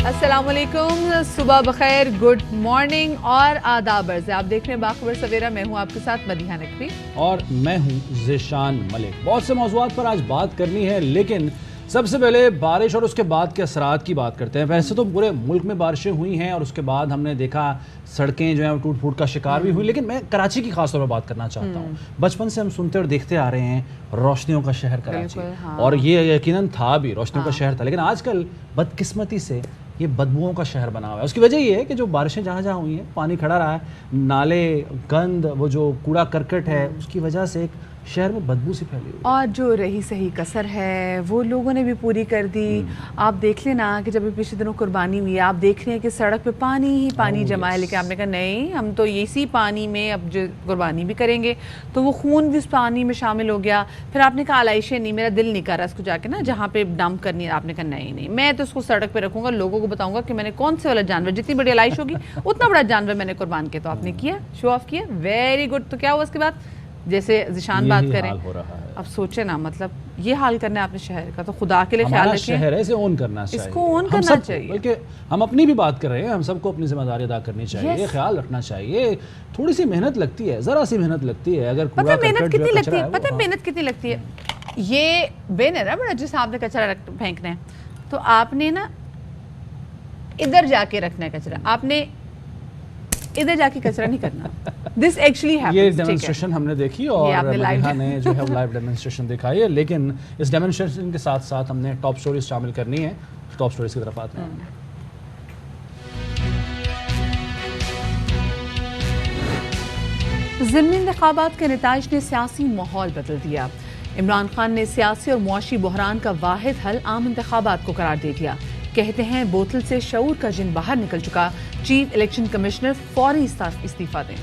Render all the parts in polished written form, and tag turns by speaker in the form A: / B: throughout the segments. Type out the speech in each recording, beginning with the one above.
A: السلام علیکم، صبح بخیر، گڈ مارننگ اور آداب عرض ہے۔ آپ دیکھ رہے ہیں باخبر سویرا، میں ہوں آپ کے ساتھ مدیحہ نقوی
B: اور میں ہوں ذیشان ملک۔ بہت سے موضوعات پر آج بات کرنی ہے، لیکن سب سے پہلے بارش اور اس کے بعد کے اثرات کی بات کرتے ہیں۔ ویسے تو پورے ملک میں بارشیں ہوئی ہیں اور اس کے بعد ہم نے دیکھا سڑکیں جو ہیں ٹوٹ پھوٹ کا شکار بھی ہوئی، لیکن میں کراچی کی خاص طور پر بات کرنا چاہتا ہوں۔ بچپن سے ہم سنتے اور دیکھتے آ رہے ہیں روشنیوں کا شہر کراچی، اور یہ یقیناً تھا بھی، روشنیوں کا شہر تھا، لیکن آج کل بدقسمتی سے یہ بدبوؤں کا شہر بنا ہوا ہے۔ اس کی وجہ یہ ہے کہ جو بارشیں جہاں جہاں ہوئی ہیں پانی کھڑا رہا ہے، نالے، گند، وہ جو کوڑا کرکٹ ہے، اس کی وجہ سے ایک شہر میں بدبو سی پھیلی ہوئی،
A: اور جو رہی صحیح کسر ہے وہ لوگوں نے بھی پوری کر دی۔ آپ دیکھ لیں نا کہ جب پچھلے دنوں قربانی ہوئی ہے، آپ دیکھ رہے ہیں کہ سڑک پہ پانی ہی پانی جمع ہے، لیکن آپ نے کہا نہیں، ہم تو اسی پانی میں اب جو قربانی بھی کریں گے، تو وہ خون بھی اس پانی میں شامل ہو گیا۔ پھر آپ نے کہا علائشیں نہیں، میرا دل نہیں کر رہا اس کو جا کے نا جہاں پہ ڈمپ کرنی ہے، آپ نے کہا نہیں، میں تو اس کو سڑک پہ رکھوں گا، لوگوں کو بتاؤں گا کہ میں نے کون سے والا جانور، جتنی بڑی علائش ہوگی اتنا بڑا جانور میں نے قربان کیا۔ تو آپ نے کیا، شو آف کیا، ویری گڈ۔ تو کیا ہوا اس کے بعد؟ جیسے ذیشان بات کریں، اب سوچیں نا، مطلب یہ حال کرنا ہے آپ نے شہر کا، تو خدا کے لیے خیال رکھیں،
B: شہر ہے، اسے اون کرنا چاہیے،
A: اس کو اون کرنا چاہیے۔
B: بلکہ ہم اپنی بھی بات کر رہے ہیں، ہم سب کو اپنی ذمہ داری ادا کرنی چاہیے، خیال رکھنا چاہیے۔ تھوڑی سی محنت لگتی ہے، ذرا سی محنت لگتی ہے، اگر
A: پتہ محنت کتنی لگتی ہے، پتہ محنت کتنی لگتی ہے۔ یہ بین ہے نا بڑا، جس آپ نے کچرا پھینکنا ہے تو آپ نے نا ادھر جا کے رکھنا ہے کچرا، آپ نے ادھر جا کے کچرا نہیں کرنا۔ This actually happens.
B: یہ ڈیمونسٹریشن ہم نے دیکھی اور مدیحہ نے جو ہے لائیو ڈیمونسٹریشن دکھائی ہے، لیکن اس ڈیمونسٹریشن کے ساتھ ساتھ ہم نے ٹاپ سٹوریز شامل کرنی ہے۔ ٹاپ سٹوریز کی طرف آتے ہیں۔
A: ضمنی انتخابات کے نتائج نے سیاسی ماحول بدل دیا۔ عمران خان نے سیاسی اور معاشی بحران کا واحد حل عام انتخابات کو قرار دے دیا۔ کہتے ہیں بوتل سے شعور کا جن باہر نکل چکا، چیف الیکشن کمشنر فوری استعفیٰ دیں۔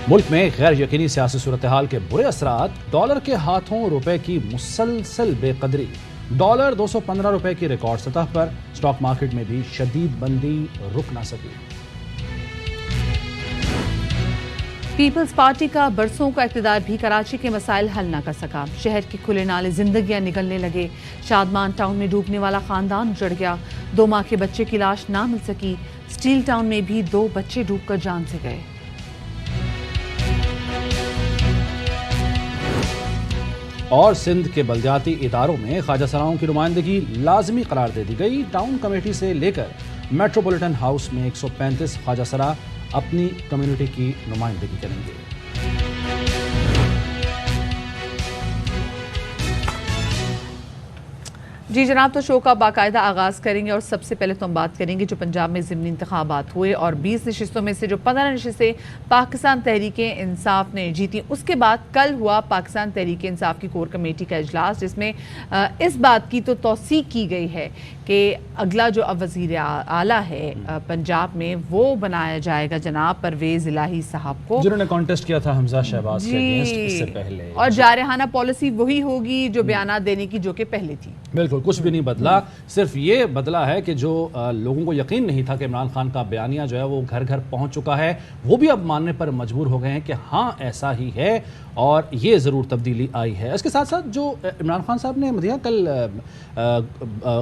B: ملک میں غیر یقینی سیاسی صورتحال کے برے اثرات، ڈالر کے ہاتھوں روپے کی مسلسل بے قدری، ڈالر 215 روپے کی ریکارڈ سطح پر، سٹاک مارکیٹ میں بھی شدید بندی رک نہ سکی۔
A: پیپلز پارٹی کا برسوں کا اقتدار بھی کراچی کے مسائل حل نہ کر سکا۔ شہر کے کھلے نالے زندگیاں نگلنے لگے، شادمان ٹاؤن میں ڈوبنے والا خاندان اجڑ گیا، 2 ماہ کے بچے کی لاش نہ مل سکی، سٹیل ٹاؤن میں بھی 2 بچے ڈوب کر جان سے گئے۔
B: اور سندھ کے بلدیاتی اداروں میں خواجہ سراؤں کی نمائندگی لازمی قرار دے دی گئی۔ ٹاؤن کمیٹی سے لے کر میٹروپولیٹن ہاؤس میں 135 خواجہ سرا اپنی کمیونٹی کی نمائندگی کریں گے۔
A: جی جناب، تو شو کا باقاعدہ آغاز کریں گے اور سب سے پہلے تو ہم بات کریں گے جو پنجاب میں ضمنی انتخابات ہوئے اور 20 نشستوں میں سے جو 15 نشستیں پاکستان تحریک انصاف نے جیتی۔ اس کے بعد کل ہوا پاکستان تحریک انصاف کی کور کمیٹی کا اجلاس، جس میں اس بات کی تو توثیق کی گئی ہے کہ اگلا جو اب وزیر اعلیٰ ہے پنجاب میں وہ بنایا جائے گا جناب پرویز الہی صاحب کو،
B: جنہوں نے کانٹیسٹ کیا تھا حمزہ شہباز کے اگینسٹ اس سے پہلے،
A: اور جارحانہ پالیسی وہی ہوگی جو بیانات دینے کی جو کہ پہلے تھی۔
B: بالکل کچھ بھی نہیں بدلا، صرف یہ بدلا ہے کہ جو لوگوں کو یقین نہیں تھا کہ عمران خان کا بیانیہ جو ہے وہ گھر گھر پہنچ چکا ہے، وہ بھی اب ماننے پر مجبور ہو گئے ہیں کہ ہاں ایسا ہی ہے اور یہ ضرور تبدیلی آئی ہے۔ اس کے ساتھ ساتھ جو عمران خان صاحب نے مدیحہ کل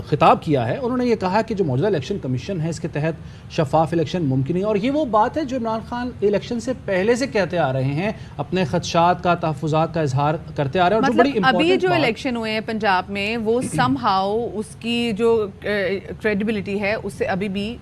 B: خطاب کیا ہے، انہوں نے یہ کہا کہ جو موجودہ الیکشن کمیشن ہے اس کے تحت شفاف الیکشن ممکن ہے، اور یہ وہ بات ہے جو عمران خان الیکشن سے پہلے سے کہتے آ رہے ہیں، اپنے خدشات کا، تحفظات کا اظہار کرتے آ رہے ہیں۔ اور
A: مطلب ابھی جو الیکشن ہوئے ہیں پنجاب میں وہ سم ہاؤ اس کی جو کریڈیبلٹی ہے اس سے ابھی بھی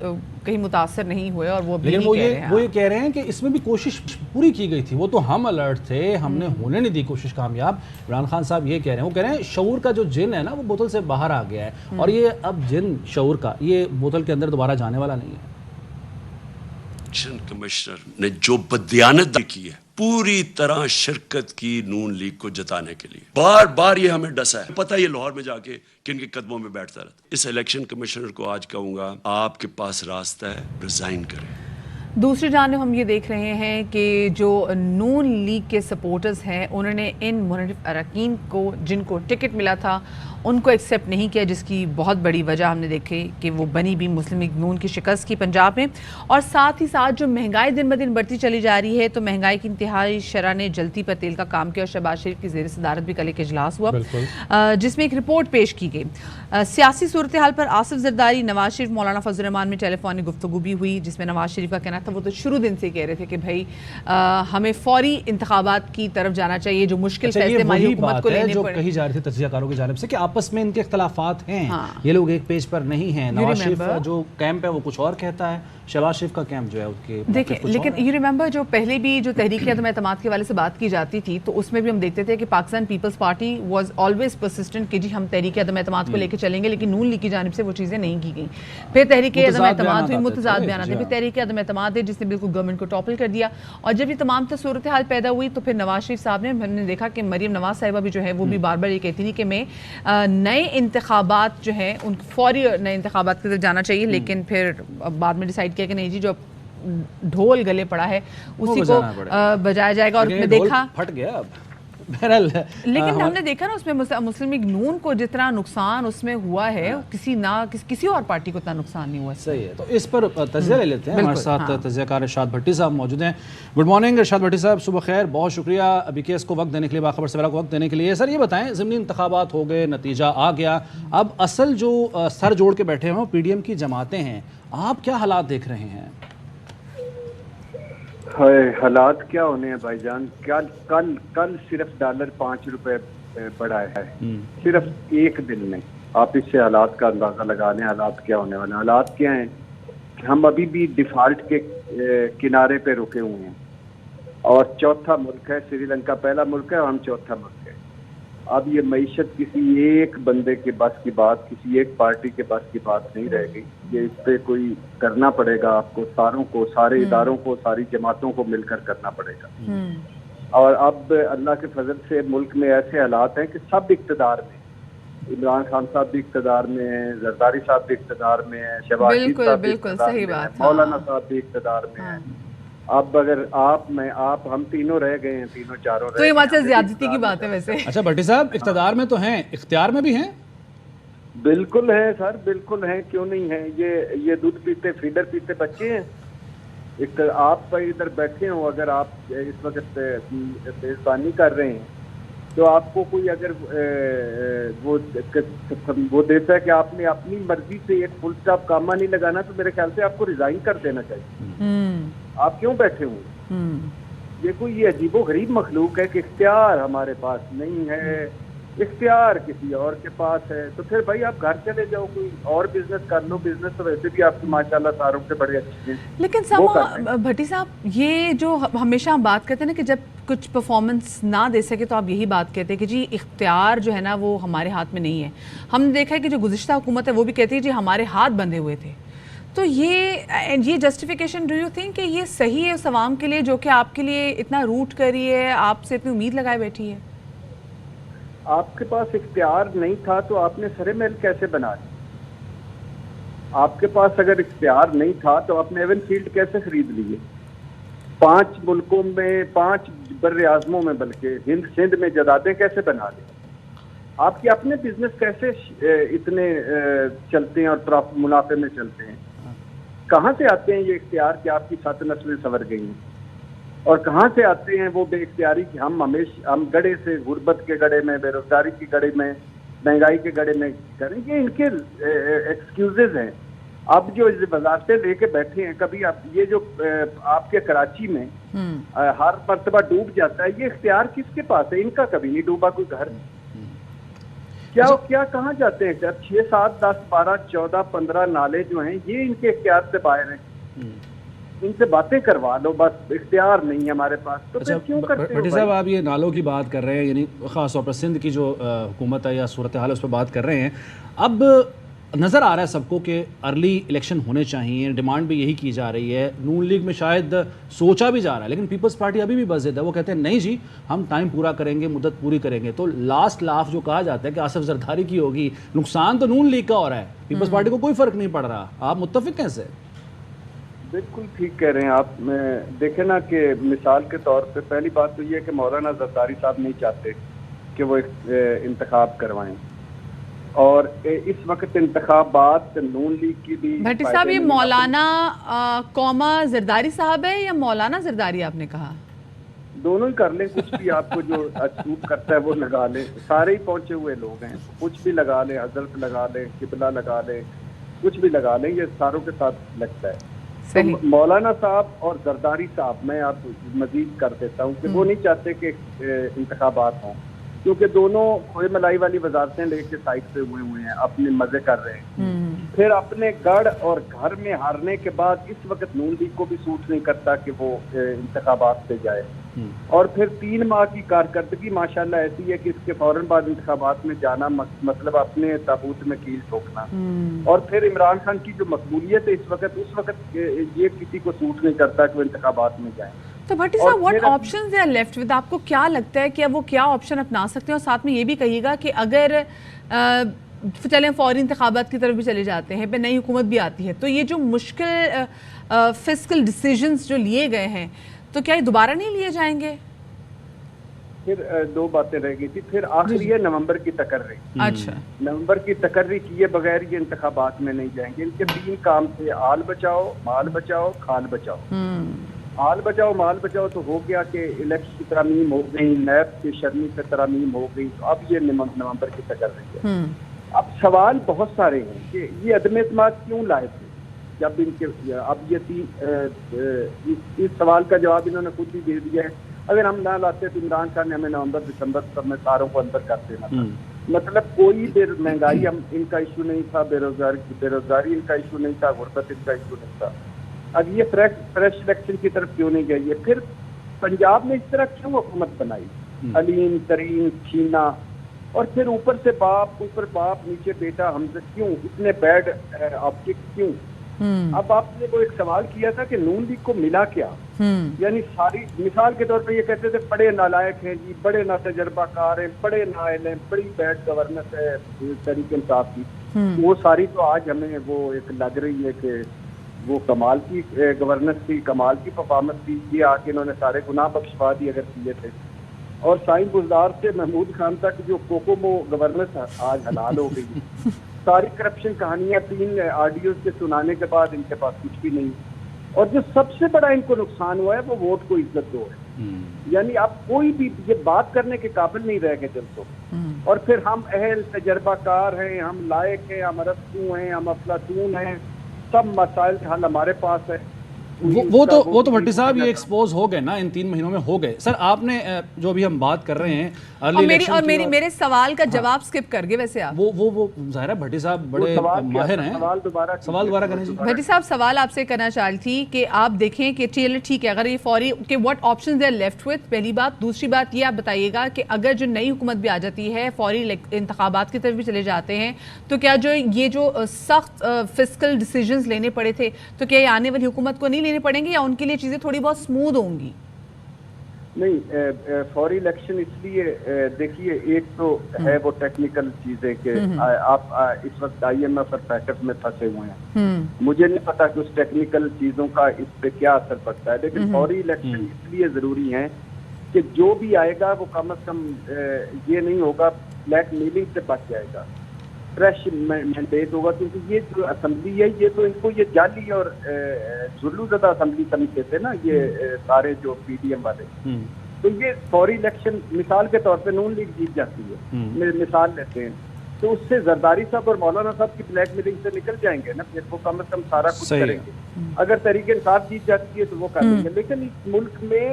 A: کہیں متاثر نہیں ہوئے، اور وہ
B: لیکن وہ یہ کہہ رہے ہیں کہ اس میں بھی کوشش پوری کی گئی تھی، وہ تو ہم الرٹ تھے، ہم نے ہونے نہیں دی کوشش کامیاب۔ عمران خان صاحب یہ کہہ رہے ہیں، وہ کہہ رہے ہیں شعور کا جو جن ہے نا وہ بوتل سے باہر آ گیا ہے، اور یہ اب جن شعور کا یہ بوتل کے اندر دوبارہ جانے والا نہیں ہے۔
C: الیکشن کمشنر نے جو بدیانت کی ہے پوری طرح شرکت کی نون لیگ کو جتانے کے لیے، بار بار یہ ہمیں ڈسا ہے، پتہ یہ لاہور میں جا کے کن کے قدموں میں بیٹھتا رہتا۔ اس الیکشن کمشنر کو آج کہوں گا آپ کے پاس راستہ ہے، ریزائن کریں۔
A: دوسری جانب ہم یہ دیکھ رہے ہیں کہ جو نون لیگ کے سپورٹرز ہیں انہوں نے ان منحرف اراکین کو جن کو ٹکٹ ملا تھا ان کو ایکسیپٹ نہیں کیا، جس کی بہت بڑی وجہ ہم نے دیکھی کہ وہ بنی بھی مسلم لیگ نون کی شکست کی پنجاب میں، اور ساتھ ہی ساتھ جو مہنگائی دن بدن بڑھتی چلی جا رہی ہے تو مہنگائی کی انتہائی شرح نے جلتی پر تیل کا کام کیا، اور شہباز شریف کی زیر صدارت بھی کل ایک اجلاس ہوا جس میں ایک رپورٹ پیش کی گئی۔ سیاسی صورتحال پر آصف زرداری، نواز شریف، مولانا فضل الرحمان میں ٹیلی فونک گفتگو بھی ہوئی، جس میں نواز شریف کا کہنا تھا وہ تو شروع دن سے کہہ رہے تھے کہ بھائی ہمیں فوری انتخابات کی طرف جانا چاہیے، جو مشکل فیصلے ہماری حکومت کو لینے پڑے،
B: جو کہی جا رہی تھی تجزیہ کاروں کی جانب سے کہ آپس میں ان کے اختلافات ہیں، یہ لوگ ایک پیج پر نہیں ہیں۔ نواز شریف جو کیمپ ہے وہ کچھ اور کہتا ہے، شہباز شریف کا کیمپ جو ہے اس کے
A: دیکھیں، لیکن یو ریممبر جو پہلے بھی جو تحریک عدم اعتماد کے والے سے بات کی جاتی تھی تو اس میں بھی ہم دیکھتے تھے کہ Pakistan Peoples Party was always persistent کہ جی ہم تحریک عدم اعتماد کو لے کے چلیں گے، لیکن نون لیگ کی جانب سے وہ چیزیں نہیں کی گئیں۔ پھر تحریک عدم اعتماد ہوئی، متضاد بیانات ہوئے، پھر تحریک عدم اعتماد ہے جس نے بالکل گورنمنٹ کو ٹاپل کر دیا، اور جب یہ تمام صورتحال پیدا ہوئی تو پھر نواز شریف صاحب نے، ہم نے دیکھا کہ مریم نواز صاحبہ بھی جو ہے وہ بھی بار بار یہ کہتی تھی کہ میں نئے انتخابات جو ہیں ان فوری نئے انتخابات کی طرف جانا چاہیے، لیکن پھر بعد میں ڈیسائیڈ کیا کہ نہیں جی جو ڈھول گلے پڑا ہے اسی کو بجایا جائے گا، اور اس میں دیکھا
B: پھٹ گیا اب بہرحال،
A: لیکن ہم نے دیکھا نا اس میں مسلم لیگ نون کو جتنا نقصان اس میں ہوا ہے کسی اور پارٹی کو اتنا نقصان نہیں ہوا۔
B: صحیح ہے، تو اس پر تجزیہ لے لیتے ہیں۔ ہمارے ساتھ تجزیہ کار ارشاد بھٹی صاحب موجود ہیں۔ گڈ مارننگ ارشاد بھٹی صاحب، صبح خیر، بہت شکریہ ابھی کیس کو وقت دینے کے لیے، باخبر سویرا کو وقت دینے کے لیے۔ سر یہ بتائیں، ضمنی انتخابات ہو گئے، نتیجہ آ گیا، اب اصل جو سر جوڑ کے بیٹھے ہیں پی ڈی ایم کی جماعتیں ہیں، آپ کیا حالات دیکھ رہے ہیں؟
D: حالات کیا ہونے ہیں بھائی جان، کل صرف ڈالر 5 روپے بڑھا ہے، صرف ایک دن میں۔ آپ اس سے حالات کا اندازہ لگا لیں، حالات کیا ہونے والے ہیں۔ حالات کیا ہیں کہ ہم ابھی بھی ڈیفالٹ کے کنارے پہ رکے ہوئے ہیں، اور چوتھا ملک ہے، سری لنکا پہلا ملک ہے اور ہم چوتھا ملک ہے۔ اب یہ معیشت کسی ایک بندے کے بس کی بات، کسی ایک پارٹی کے بس کی بات نہیں رہ گئی، یہ اس پہ کوئی کرنا پڑے گا آپ کو، ساروں کو، سارے اداروں کو، ساری جماعتوں کو مل کر کرنا پڑے گا۔ اور اب اللہ کے فضل سے ملک میں ایسے حالات ہیں کہ سب اقتدار میں، عمران خان صاحب بھی اقتدار میں ہیں، زرداری صاحب بھی اقتدار میں ہیں، شہباز شریف صاحب بھی اقتدار میں ہیں، مولانا صاحب بھی اقتدار میں ہیں۔ اب اگر ہم تینوں رہ گئے ہیں، تینوں چاروں رہ
A: تو یہ مجھے زیادتی کی بات ہے ویسے۔
B: اچھا بھٹی صاحب، اقتدار میں تو ہیں، اختیار میں بھی ہیں؟
D: بالکل ہیں سر، بالکل ہیں، کیوں نہیں ہیں؟ یہ دودھ پیتے، فیڈر پیتے بچے ہیں۔ آپ ادھر بیٹھے ہوں، اگر آپ اس وقت میزبانی کر رہے ہیں تو آپ کو کوئی اگر وہ دیتا ہے کہ آپ نے اپنی مرضی سے ایک فل اسٹاپ کامہ نہیں لگانا، تو میرے خیال سے آپ کو ریزائن کر دینا چاہیے۔ آپ کیوں بیٹھے ہوئے؟ یہ کوئی عجیب و غریب مخلوق ہے کہ اختیار ہمارے پاس نہیں ہے، اختیار کسی اور کے پاس ہے، تو پھر بھائی آپ گھر چلے جاؤ، کوئی اور بزنس کر لو۔ بزنس تو ویسے بھی آپ کی ماشاءاللہ ساروں سے بڑے اچھے ہیں۔
A: لیکن ساما بھٹی صاحب، یہ جو ہمیشہ ہم بات کرتے ہیں نا کہ جب کچھ پرفارمنس نہ دے سکے تو آپ یہی بات کہتے ہیں کہ جی اختیار جو ہے نا وہ ہمارے ہاتھ میں نہیں ہے۔ ہم نے دیکھا ہے کہ جو گزشتہ حکومت ہے وہ بھی کہتی ہے جی ہمارے ہاتھ بندھے ہوئے تھے، تو یہ جسٹیفیکیشن ڈو یو تھنک کہ یہ صحیح ہے اس عوام کے لیے جو کہ آپ کے لیے اتنا روٹ کر رہی ہے، آپ سے اتنی امید لگائے بیٹھی ہے؟
D: آپ کے پاس اختیار نہیں تھا تو آپ نے سرے محل کیسے بنا لی؟ آپ کے پاس اگر اختیار نہیں تھا تو آپ نے ایون فیلڈ کیسے خرید لیے؟ 5 ملکوں میں، 5 بر اعظموں میں، بلکہ ہند سندھ میں جائیدادیں کیسے بنا لی؟ آپ کے اپنے بزنس کیسے اتنے چلتے ہیں اور منافع میں چلتے ہیں؟ کہاں سے آتے ہیں یہ اختیار کہ آپ کی 7 نسلیں سنور گئی ہیں؟ اور کہاں سے آتے ہیں وہ بے اختیاری کہ ہم گڑھے سے، غربت کے گڑھے میں، بے روزگاری کے گڑھے میں، مہنگائی کے گڑھے میں کریں؟ یہ ان کے ایکسکیوزز ہیں۔ اب جو وزارتیں لے کے بیٹھے ہیں، کبھی یہ جو آپ کے کراچی میں ہر مرتبہ ڈوب جاتا ہے، یہ اختیار کس کے پاس ہے؟ ان کا کبھی نہیں ڈوبا کوئی گھر۔ کیا کہاں جاتے ہیں سر؟ 6 7 10 12 14 15 نالے جو ہیں یہ ان کے اختیار سے باہر ہیں۔ ان سے باتیں کروا لو، بس اختیار نہیں ہے ہمارے پاس، تو پھر کیوں کرتے ہو؟
B: بھٹی صاحب، آپ یہ نالوں کی بات کر رہے ہیں، یعنی خاص طور پر سندھ کی جو حکومت ہے یا صورتحال اس پہ بات کر رہے ہیں، اب نظر آ رہا ہے سب کو کہ ارلی الیکشن ہونے چاہیے، ڈیمانڈ بھی یہی کی جا رہی ہے، نون لیگ میں شاید سوچا بھی جا رہا ہے، لیکن پیپلز پارٹی ابھی بھی بس ضد ہے، وہ کہتے ہیں نہیں جی ہم ٹائم پورا کریں گے، مدت پوری کریں گے۔ تو لاسٹ لاف جو کہا جاتا ہے کہ آصف زرداری کی ہوگی، نقصان تو نون لیگ کا ہو رہا ہے، پیپلز پارٹی کو کوئی فرق نہیں پڑ رہا، آپ متفق کیسے؟
D: بالکل ٹھیک کہہ رہے ہیں آپ. دیکھیں نا کہ مثال کے طور پہ پہلی بات تو یہ ہے کہ مولانا زرداری صاحب نہیں چاہتے کہ وہ انتخاب کروائیں, اور اس وقت انتخابات نون لیگ کی بھی.
A: بھٹی صاحب یہ مولانا قوما زرداری صاحب ہے یا مولانا زرداری آپ نے کہا؟
D: دونوں ہی کر لیں, کچھ بھی آپ کو جو سوٹ کرتا ہے وہ لگا لیں, سارے ہی پہنچے ہوئے لوگ ہیں, کچھ بھی لگا لیں, حضرت لگا لیں, قبلہ لگا لیں, کچھ بھی لگا لیں, یہ ساروں کے ساتھ لگتا ہے. تو مولانا صاحب اور زرداری صاحب میں آپ مزید کر دیتا ہوں کہ وہ نہیں چاہتے کہ انتخابات ہوں, کیونکہ دونوں کھوئے ملائی والی وزارتیں لے کے سائڈ پہ ہوئے ہیں, اپنے مزے کر رہے ہیں. پھر اپنے گڑھ اور گھر میں ہارنے کے بعد اس وقت نون لیگ کو بھی سوٹ نہیں کرتا کہ وہ انتخابات پہ جائے, اور پھر 3 ماہ کی کارکردگی ماشاءاللہ ایسی ہے کہ اس کے فوراً بعد انتخابات میں جانا مطلب اپنے تابوت میں کیل ٹھوکنا. اور پھر عمران خان کی جو مقبولیت ہے اس وقت یہ کسی کو سوٹ نہیں کرتا کہ وہ انتخابات میں جائیں.
A: تو بھٹی صاحب what options they are left with, آپ کو کیا لگتا ہے کہ وہ کیا آپشن اپنا سکتے ہیں؟ اور ساتھ میں یہ بھی کہیے گا کہ اگر چلیں فوری انتخابات کی طرف بھی چلے جاتے ہیں, پھر نئی حکومت بھی آتی ہے, تو یہ جو مشکل فسکل ڈیسیجنز جو لیے گئے ہیں تو کیا یہ دوبارہ نہیں لیے جائیں گے؟
D: پھر 2 باتیں رہ گئی تھی. پھر آخری ہے نومبر کی تقرری.
A: اچھا,
D: نومبر کی تقرری کیے بغیر یہ انتخابات میں نہیں جائیں گے. ان کے 3 کام تھے, آل بچاؤ, مال بچاؤ, کھال بچاؤ. آل بچاؤ مال بچاؤ تو ہو گیا کہ الیکشن کی ترامیم ہو گئی, نیب کی شرمی پہ ترامیم ہو گئی, تو اب یہ نومبر کی تقرری ہے. اب سوال بہت سارے ہیں کہ یہ عدم اعتماد کیوں لائے تھے, جب ان کے اب یہ اس سوال کا جواب انہوں نے خود بھی دے دیا ہے. اگر ہم نہ لاتے تو عمران خان نے ہمیں نومبر دسمبر سب میں ساروں کو اندر کر دینا تھا. مطلب کوئی مہنگائی ان کا ایشو نہیں تھا, بے روزگاری ان کا ایشو نہیں تھا, غربت ان کا ایشو نہیں تھا. اب یہ فریش الیکشن کی طرف کیوں نہیں گئی ہے؟ پھر پنجاب میں اس طرح کیوں حکومت بنائی, علیم ترین چھینا, اور پھر اوپر سے باپ, اوپر باپ, نیچے بیٹا, حمزہ, کیوں اتنے بیڈ آبجیکٹ کیوں؟ اب آپ نے وہ ایک سوال کیا تھا کہ نون لیگ کو ملا کیا, یعنی ساری مثال کے طور پہ یہ کہتے تھے بڑے نالائق ہیں جی, بڑے نا تجربہ کار ہیں, بڑے نااہل ہیں, بڑی بیڈ گورننس ہے تحریک انصاف کی. وہ ساری تو آج ہمیں وہ ایک لگ رہی ہے کہ وہ کمال کی گورننس تھی, کمال کی پرفارمنس تھی. یہ آ کے انہوں نے سارے گناہ بخشوا دی اگر کیے تھے. اور سائیں گلزار سے محمود خان تک جو کوکومو گورننس آج حلال ہو گئی. ساری کرپشن کہانیاں 3 آڈیوز کے سنانے کے بعد ان کے پاس کچھ بھی نہیں. اور جو سب سے بڑا ان کو نقصان ہوا ہے وہ ووٹ کو عزت دو ہے. یعنی اب کوئی بھی یہ بات کرنے کے قابل نہیں رہ گئے جب تو. اور پھر ہم اہل تجربہ کار ہیں, ہم لائق ہیں, ہم ارسطو ہیں, ہم افلاطون ہیں, سب مسائل کا حل ہمارے پاس ہے.
B: وہ تو بھٹی صاحب یہ ایکسپوز ہو گئے نا, ان 3 مہینوں میں ہو گئے. سر آپ نے جو بھی ہم بات کر رہے ہیں
A: میرے سوال کا جواب سکپ کر گئے. ویسے آپ
B: وہ ظاہر ہے بھٹی صاحب بڑے ماہر ہیں. سوال دوبارہ کریں جی.
A: بھٹی صاحب سوال آپ سے کرنا چاہ رہی تھی کہ آپ دیکھیں کہ ٹھیک ہے اگر یہ فوری کہ what options they are left with, پہلی بات. دوسری بات یہ آپ بتائیے گا کہ اگر جو نئی حکومت بھی آ جاتی ہے, فوری انتخابات کی طرف بھی چلے جاتے ہیں, تو کیا یہ جو سخت فسکل ڈیسیجنز لینے پڑے تھے تو کیا یہ آنے والی حکومت کو نہیں لینے پڑیں گے, یا ان کے لیے چیزیں تھوڑی بہت سموتھ ہوں گی؟
D: نہیں, فوری الیکشن اس لیے دیکھیے, ایک تو ہے وہ ٹیکنیکل چیزیں کہ آپ اس وقت IMF اور پیکٹ میں پھنسے ہوئے ہیں. مجھے نہیں پتا کہ اس ٹیکنیکل چیزوں کا اس پہ کیا اثر پڑتا ہے, لیکن فوری الیکشن اس لیے ضروری ہیں کہ جو بھی آئے گا وہ کم از کم یہ نہیں ہوگا, بلیک میلنگ سے بچ جائے گا, فریش مینڈیٹ ہوگا. کیونکہ یہ جو اسمبلی ہے یہ تو ان کو یہ جعلی اور جھلو زدہ اسمبلی سمجھتے تھے نا یہ سارے جو PDM والے. تو یہ فوری الیکشن مثال کے طور پہ نون لیگ جیت جاتی ہے, مثال لیتے ہیں, تو اس سے زرداری صاحب اور مولانا صاحب کی بلیک میلنگ سے نکل جائیں گے نا, پھر وہ کم از کم سارا کچھ کریں گے. اگر تحریک انصاف جیت جاتی ہے تو وہ کر لیں گے. لیکن اس ملک میں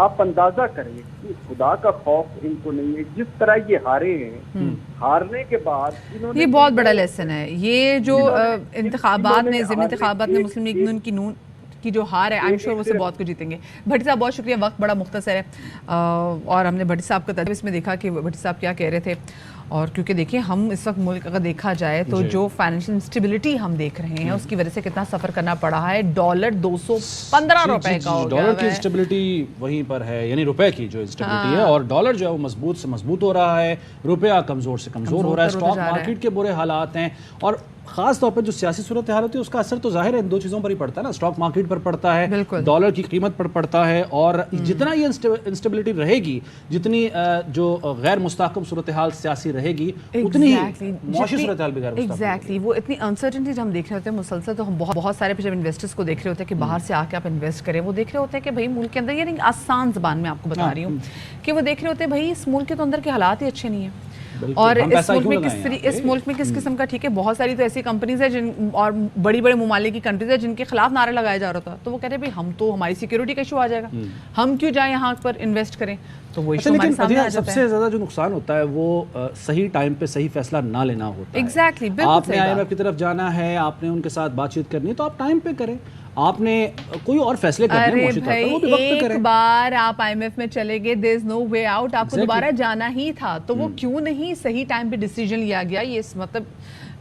D: آپ اندازہ کریں کہ خدا کا خوف ان کو نہیں ہے. جس طرح یہ ہارے ہیں, ہارنے کے بعد
A: یہ بہت بڑا لیسن ہے. یہ جو انتخابات میں ضمنی انتخابات میں مسلم لیگ نون کی جو ہار ہے, آئی ایم شور وہ سے بہت کچھ جیتیں گے. بھٹی صاحب بہت شکریہ, وقت بڑا مختصر ہے, اور ہم نے بھٹی صاحب کا تجربہ اس میں دیکھا کہ بھٹی صاحب کیا کہہ رہے تھے. اور کیونکہ دیکھیں ہم اس وقت ملک اگر دیکھا جائے تو جو فائنینشیل انسٹیبلٹی ہم دیکھ رہے ہیں اس کی وجہ سے کتنا سفر کرنا پڑا ہے. ڈالر 215 روپے کا ہو گیا ہے.
B: ڈالر کی انسٹیبلٹی وہیں پر ہے, یعنی روپے کی جو انسٹیبلٹی ہے, اور ڈالر جو ہے وہ مضبوط سے مضبوط ہو رہا ہے, روپیہ کمزور سے کمزور ہو رہا ہے. اسٹاک مارکیٹ کے برے حالات ہیں, اور خاص طور پر جو سیاسی صورتحال ہوتی ہے اس کا اثر تو ظاہر ہے ان دو چیزوں پر ہی پڑتا ہے نا, اسٹاک مارکیٹ پر پڑتا ہے, ڈالر کی قیمت پر پڑتا ہے, اور جتنا یہ انسٹیبلٹی رہے گی, جتنی جو غیر مستحکم صورتحال سیاسی رہے گی, اتنی معاشی صورتحال بھی غیر مستحکم.
A: ایگزیکٹلی, وہ اتنی انسرٹنٹی جو ہم دیکھ رہے ہوتے ہیں مسلسل, تو ہم بہت سارے جب انویسٹرس کو دیکھ رہے ہوتے ہیں کہ باہر سے آ کے آپ انویسٹ کریں, وہ دیکھ رہے ہوتے ہیں کہ بھائی ملک کے اندر, یہ آسان زبان میں آپ کو بتا رہی ہوں کہ وہ دیکھ رہے ہوتے ہیں بھائی اس ملک کے تو اندر کے حالات ہی اچھے نہیں ہیں, اور اس ملک میں کس قسم کا, ٹھیک ہے بہت ساری تو ایسی کمپنیز ہیں اور بڑی بڑے ممالک کی کنٹریز ہیں جن کے خلاف نعرے لگایا جا رہا تھا, تو وہ کہتے ہیں بھائی ہم تو, ہماری سیکیورٹی کا ایشو آ جائے گا, ہم کیوں جائیں یہاں پر انویسٹ کریں, تو وہ ایشو ہمارے سامنے آ جاتا ہے.
B: سب سے زیادہ جو نقصان ہوتا ہے وہ صحیح ٹائم پہ صحیح فیصلہ نہ لینا ہوتا ہے.
A: ایگزیکٹلی,
B: آپ نے IMF کی طرف جانا ہے, آپ نے ان کے ساتھ بات چیت کرنی ہے, تو آپ ٹائم پہ کریں. آپ نے کوئی اور فیصلے کرنے ہیں,
A: ایک بار آپ IMF میں چلے گئے, there is no way out, آپ کو دوبارہ جانا ہی تھا, تو وہ کیوں نہیں صحیح ٹائم پہ ڈیسیجن لیا گیا.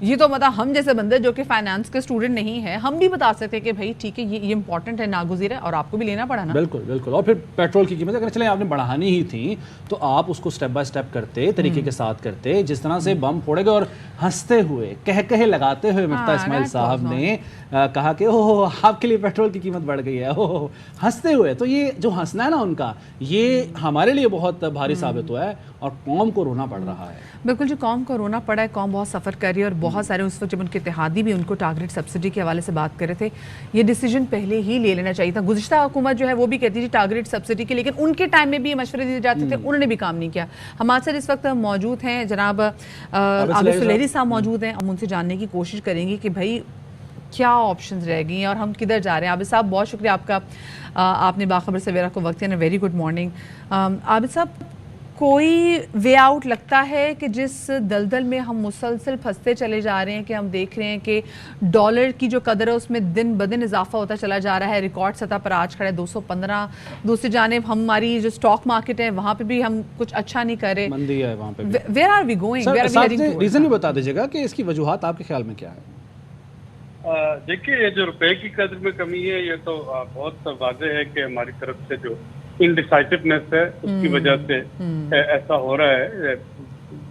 A: یہ تو مطلب ہم جیسے بندے جو کہ فائنانس کے اسٹوڈنٹ نہیں ہیں, ہم بھی بتا سکتے ہیں کہ بھائی ٹھیک ہے یہ امپورٹنٹ ہے, ناگزیر ہے, اور آپ کو بھی لینا پڑا نا.
B: بالکل بالکل. اور پھر پیٹرول کی قیمت اگر چلیں آپ نے بڑھانی ہی تھی تو آپ اس کو سٹیپ بائی سٹیپ کرتے, طریقے کے ساتھ کرتے. جس طرح سے بم پھوڑے گئے اور ہنستے ہوئے کہے لگاتے ہوئے مفتاح اسماعیل صاحب نے کہا کہ اوہ آپ کے لیے پیٹرول کی قیمت بڑھ گئی ہے, اوہ ہنستے ہوئے, تو یہ جو ہنسنا ہے نا ان کا, یہ ہمارے لیے بہت بھاری ثابت ہوا ہے اور قوم کو رونا پڑ رہا ہے.
A: بالکل جو قوم کو رونا پڑا ہے, قوم بہت سفر کر رہی ہے, اور بہت سارے اس وقت جب ان کے اتحادی بھی ان کو ٹارگٹ سبسڈی کے حوالے سے بات کر رہے تھے, یہ ڈیسیجن پہلے ہی لے لینا چاہیے تھا. گزشتہ حکومت جو ہے وہ بھی کہتی تھی ٹارگٹ سبسڈی کے, لیکن ان کے ٹائم میں بھی یہ مشورے دیے جاتے تھے, انہوں نے بھی کام نہیں کیا. ہمارے ساتھ اس وقت موجود ہیں جناب عابد سلیری صاحب موجود ہیں, ہم ان سے جاننے کی کوشش کریں گے کہ بھائی کیا آپشنز رہ گئی ہیں اور ہم کدھر جا رہے ہیں. عابد صاحب بہت شکریہ آپ کا, آپ نے باخبر سویرا کو وقت دیا. Very good morning. عابد صاحب, کوئی وے آؤٹ لگتا ہے کہ جس دلدل میں ہم مسلسل پھنستے چلے جا رہے ہیں, کہ ہم دیکھ رہے ہیں کہ ڈالر کی جو قدر ہے اس میں دن بدن اضافہ ہوتا چلا جا رہا ہے, ریکارڈ سطح پر آج کھڑا ہے 215. دوسری جانب ہماری جو اسٹاک مارکیٹ ہے وہاں پہ بھی ہم کچھ اچھا نہیں کر رہے, مندی ہے وہاں پہ. Where are we going,
B: reason بھی بتا دیجیے گا کہ اس کی وجوہات آپ کے خیال میں کیا ہے؟
E: دیکھیے, یہ جو روپے کی قدر میں کمی ہے یہ تو بہت واضح ہے کہ ہماری طرف سے جو انڈیسائسونیس ہے اس کی وجہ سے ایسا ہو رہا ہے.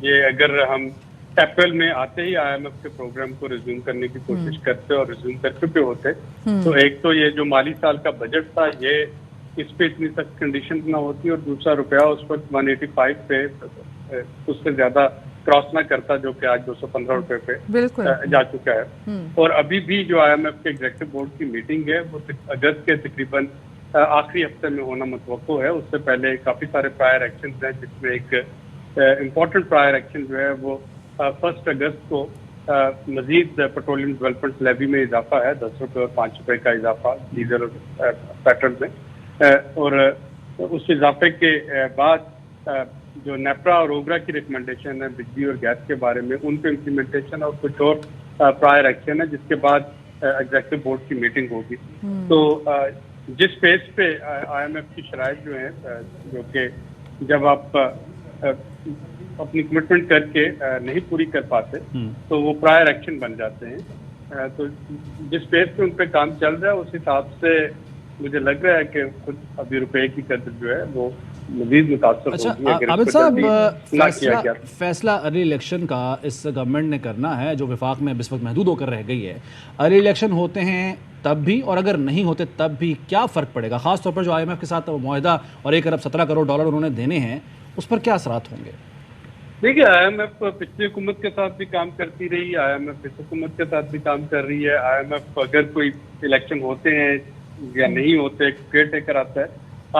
E: یہ اگر ہم اپریل میں آتے ہی IMF کے پروگرام کو ریزیوم کرنے کی کوشش کرتے اور ریزیوم کر چکے ہوتے, تو ایک تو یہ جو مالی سال کا بجٹ تھا یہ اس پہ اتنی سخت کنڈیشن نہ ہوتی, اور دوسرا روپیہ اس وقت 185 پہ اس سے زیادہ کراس نہ کرتا, جو کہ آج 215 روپے پہ جا چکا ہے. اور ابھی بھی جو IMF کے ایگزیکٹو بورڈ کی میٹنگ ہے وہ اگست کے تقریباً آخری ہفتے میں ہونا متوقع ہے. اس سے پہلے کافی سارے پرائر ایکشنز ہیں, جس میں ایک امپورٹنٹ پرائر ایکشن جو ہے وہ 1 اگست کو مزید پیٹرولیم ڈیولپمنٹ لیوی میں اضافہ ہے, 10 روپے اور 5 روپے کا اضافہ ڈیزل اور پیٹرول میں. اور اس اضافے کے بعد جو نیپرا اور اوگرا کی ریکمنڈیشن ہے بجلی اور گیس کے بارے میں, ان پہ امپلیمنٹیشن اور کچھ اور پرائر ایکشن ہے, جس کے بعد ایگزیکٹو بورڈ کی میٹنگ ہوگی. تو جس پیس پہ IMF کی شرائط جو ہیں, جو کہ جب آپ اپنی کمٹمنٹ کر کے نہیں پوری کر پاتے تو وہ پرائر ایکشن بن جاتے ہیں. تو جس پیس پہ ان پہ کام چل رہا ہے اس حساب سے مجھے لگ رہا ہے کہ خود ابھی روپے کی قدر جو ہے وہ مزید متاثر ہوگی.
B: عابد صاحب, فیصلہ ارلی الیکشن کا اس گورنمنٹ نے کرنا ہے جو وفاق میں اس وقت محدود ہو کر رہ گئی ہے. ارلی الیکشن ہوتے ہیں تب بھی, اور اگر نہیں ہوتے تب بھی, کیا فرق پڑے گا؟ خاص طور پر جو IMF کے ساتھ معاہدہ اور 1 ارب 17 کروڑ ڈالر انہوں نے دینے ہیں, اس پر کیا اثرات ہوں گے؟
E: دیکھیے, IMF پچھلی حکومت کے ساتھ بھی کام کرتی رہی, IMF اس حکومت کے ساتھ بھی کام کر رہی ہے. IMF اگر کوئی الیکشن ہوتے ہیں یا نہیں ہوتے, کیئر ٹیکر آتا ہے,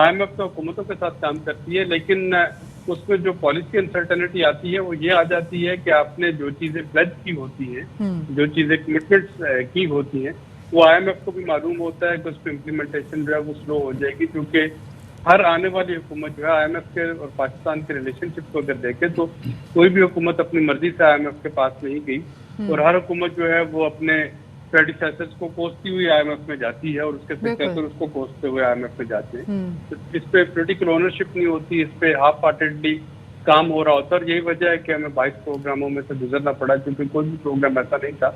E: IMF تو حکومتوں کے ساتھ کام کرتی ہے, لیکن اس میں جو پالیسی انسرٹنٹی آتی ہے وہ یہ آ جاتی ہے کہ آپ نے جو چیزیں پلیج کی ہوتی ہیں, جو چیزیں کمٹمنٹس کی ہوتی ہیں, وہ IMF کو بھی معلوم ہوتا ہے کہ اس پہ امپلیمنٹیشن جو ہے وہ سلو ہو جائے گی. کیونکہ ہر آنے والی حکومت جو ہے IMF کے اور پاکستان کے ریلیشن شپ کو اگر دیکھیں تو کوئی بھی حکومت اپنی مرضی سے IMF کے پاس نہیں گئی, اور ہر حکومت جو ہے وہ اپنے پریڈیسیسرز کو کوستی ہوئی IMF میں جاتی ہے, اور اس کے سکسیسر اس کو کوستے ہوئے IMF میں جاتے ہیں. اس پہ پولیٹیکل اونرشپ نہیں ہوتی, اس پہ ہاف ہارٹیڈلی کام ہو رہا ہوتا ہے. اور یہی وجہ ہے کہ ہمیں 22 پروگراموں میں سے گزرنا پڑا, کیونکہ کوئی بھی پروگرام ایسا نہیں تھا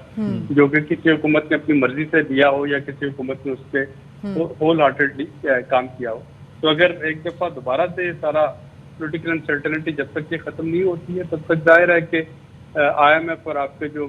E: جو کہ کسی حکومت نے اپنی مرضی سے دیا ہو یا کسی حکومت نے اس پہ ہول ہارٹیڈلی کام کیا ہو. تو اگر ایک دفعہ دوبارہ سے یہ سارا پولیٹیکل انسرٹنٹی جب تک یہ ختم نہیں ہوتی ہے تب تک ظاہر ہے کہ IMF اور آپ کے جو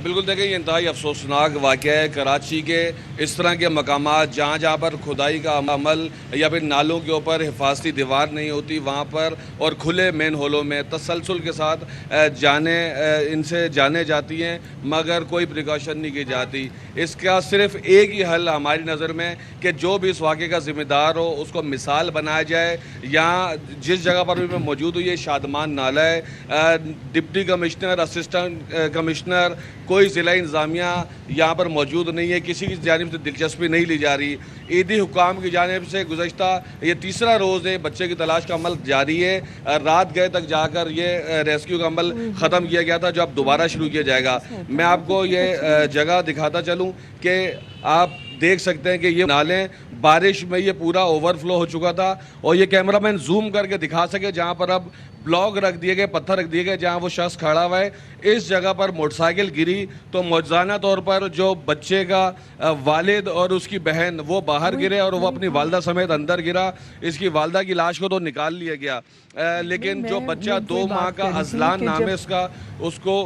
F: بالکل دیکھیں یہ انتہائی افسوسناک واقعہ ہے کراچی کے اس طرح کے مقامات جہاں پر کھدائی کا عمل یا پھر نالوں کے اوپر حفاظتی دیوار نہیں ہوتی وہاں پر اور کھلے مین ہولوں میں تسلسل کے ساتھ ان سے جانیں جاتی ہیں مگر کوئی پریکاشن نہیں کی جاتی. اس کا صرف ایک ہی حل ہماری نظر میں کہ جو بھی اس واقعے کا ذمہ دار ہو اس کو مثال بنایا جائے. یہاں جس جگہ پر بھی میں موجود ہوں یہ شادمان نالہ ہے. ڈپٹی کمشنر اسسٹنٹ کمشنر کوئی ضلع انتظامیہ یہاں پر موجود نہیں ہے. کسی کی جانب سے دلچسپی نہیں لی جا رہی. عیدی حکام کی جانب سے گزشتہ یہ تیسرا روز ہے بچے کی تلاش کا عمل جاری ہے. رات گئے تک جا کر یہ ریسکیو کا عمل ختم کیا گیا تھا جو اب دوبارہ شروع کیا جائے گا. میں آپ کو یہ جگہ دکھاتا چلوں کہ آپ دیکھ سکتے ہیں کہ یہ نالے بارش میں یہ پورا اوور فلو ہو چکا تھا اور یہ کیمرہ مین زوم کر کے دکھا سکے جہاں پر اب بلاک رکھ دیے گئے پتھر رکھ دیے گئے جہاں وہ شخص کھڑا ہوا ہے. اس جگہ پر موٹر سائیکل گری تو موجزانہ طور پر جو بچے کا والد اور اس کی بہن وہ باہر گرے اور وہ اپنی والدہ سمیت اندر گرا. اس کی والدہ کی لاش کو تو نکال لیا گیا لیکن جو بچہ 2 ماہ کا ازلان نام ہے اس کا اس کو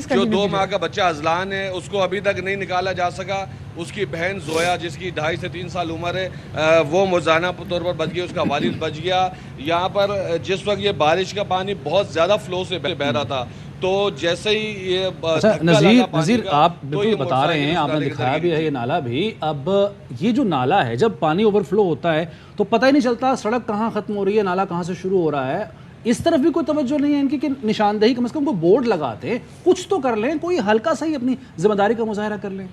F: جو 2 ماہ کا بچہ ازلان ہے اس کو ابھی تک نہیں نکالا جا سکا. اس کی بہن زویا جس کی 2.5 سے 3 سال عمر ہے وہ موزانہ طور پر بچ گئی. اس کا والد بچ گیا. یہاں پر جس وقت یہ بارش کا پانی بہت زیادہ فلو سے بہ رہا تھا تو جیسے ہی یہ
B: نذیر آپ بالکل بتا رہے ہیں آپ نے دکھایا بھی ہے یہ نالا بھی. اب یہ جو نالا ہے جب پانی اوور فلو ہوتا ہے تو پتہ ہی نہیں چلتا سڑک کہاں ختم ہو رہی ہے نالا کہاں سے شروع ہو رہا ہے. اس طرف بھی کوئی توجہ نہیں ہے ان کی کہ نشاندہی کم از کم کوئی بورڈ لگاتے ہیں کچھ تو کر لیں کوئی ہلکا سا ہی اپنی ذمہ داری کا مظاہرہ کر لیں.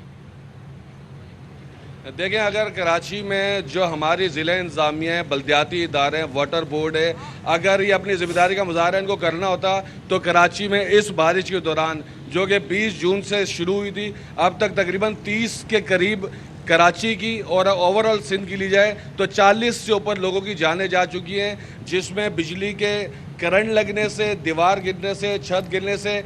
F: دیکھیں اگر کراچی میں جو ہماری ضلع انتظامیہ ہیں بلدیاتی ادارے ہیں واٹر بورڈ ہے اگر یہ اپنی ذمہ داری کا مظاہرہ ان کو کرنا ہوتا تو کراچی میں اس بارش کے دوران جو کہ 20 جون سے شروع ہوئی تھی اب تک تقریباً 30 کے قریب کراچی کی اور اوورآل سندھ کی لی جائے تو 40 سے اوپر لوگوں کی جانیں جا چکی ہیں جس میں بجلی کے کرنٹ لگنے سے دیوار گرنے سے چھت گرنے سے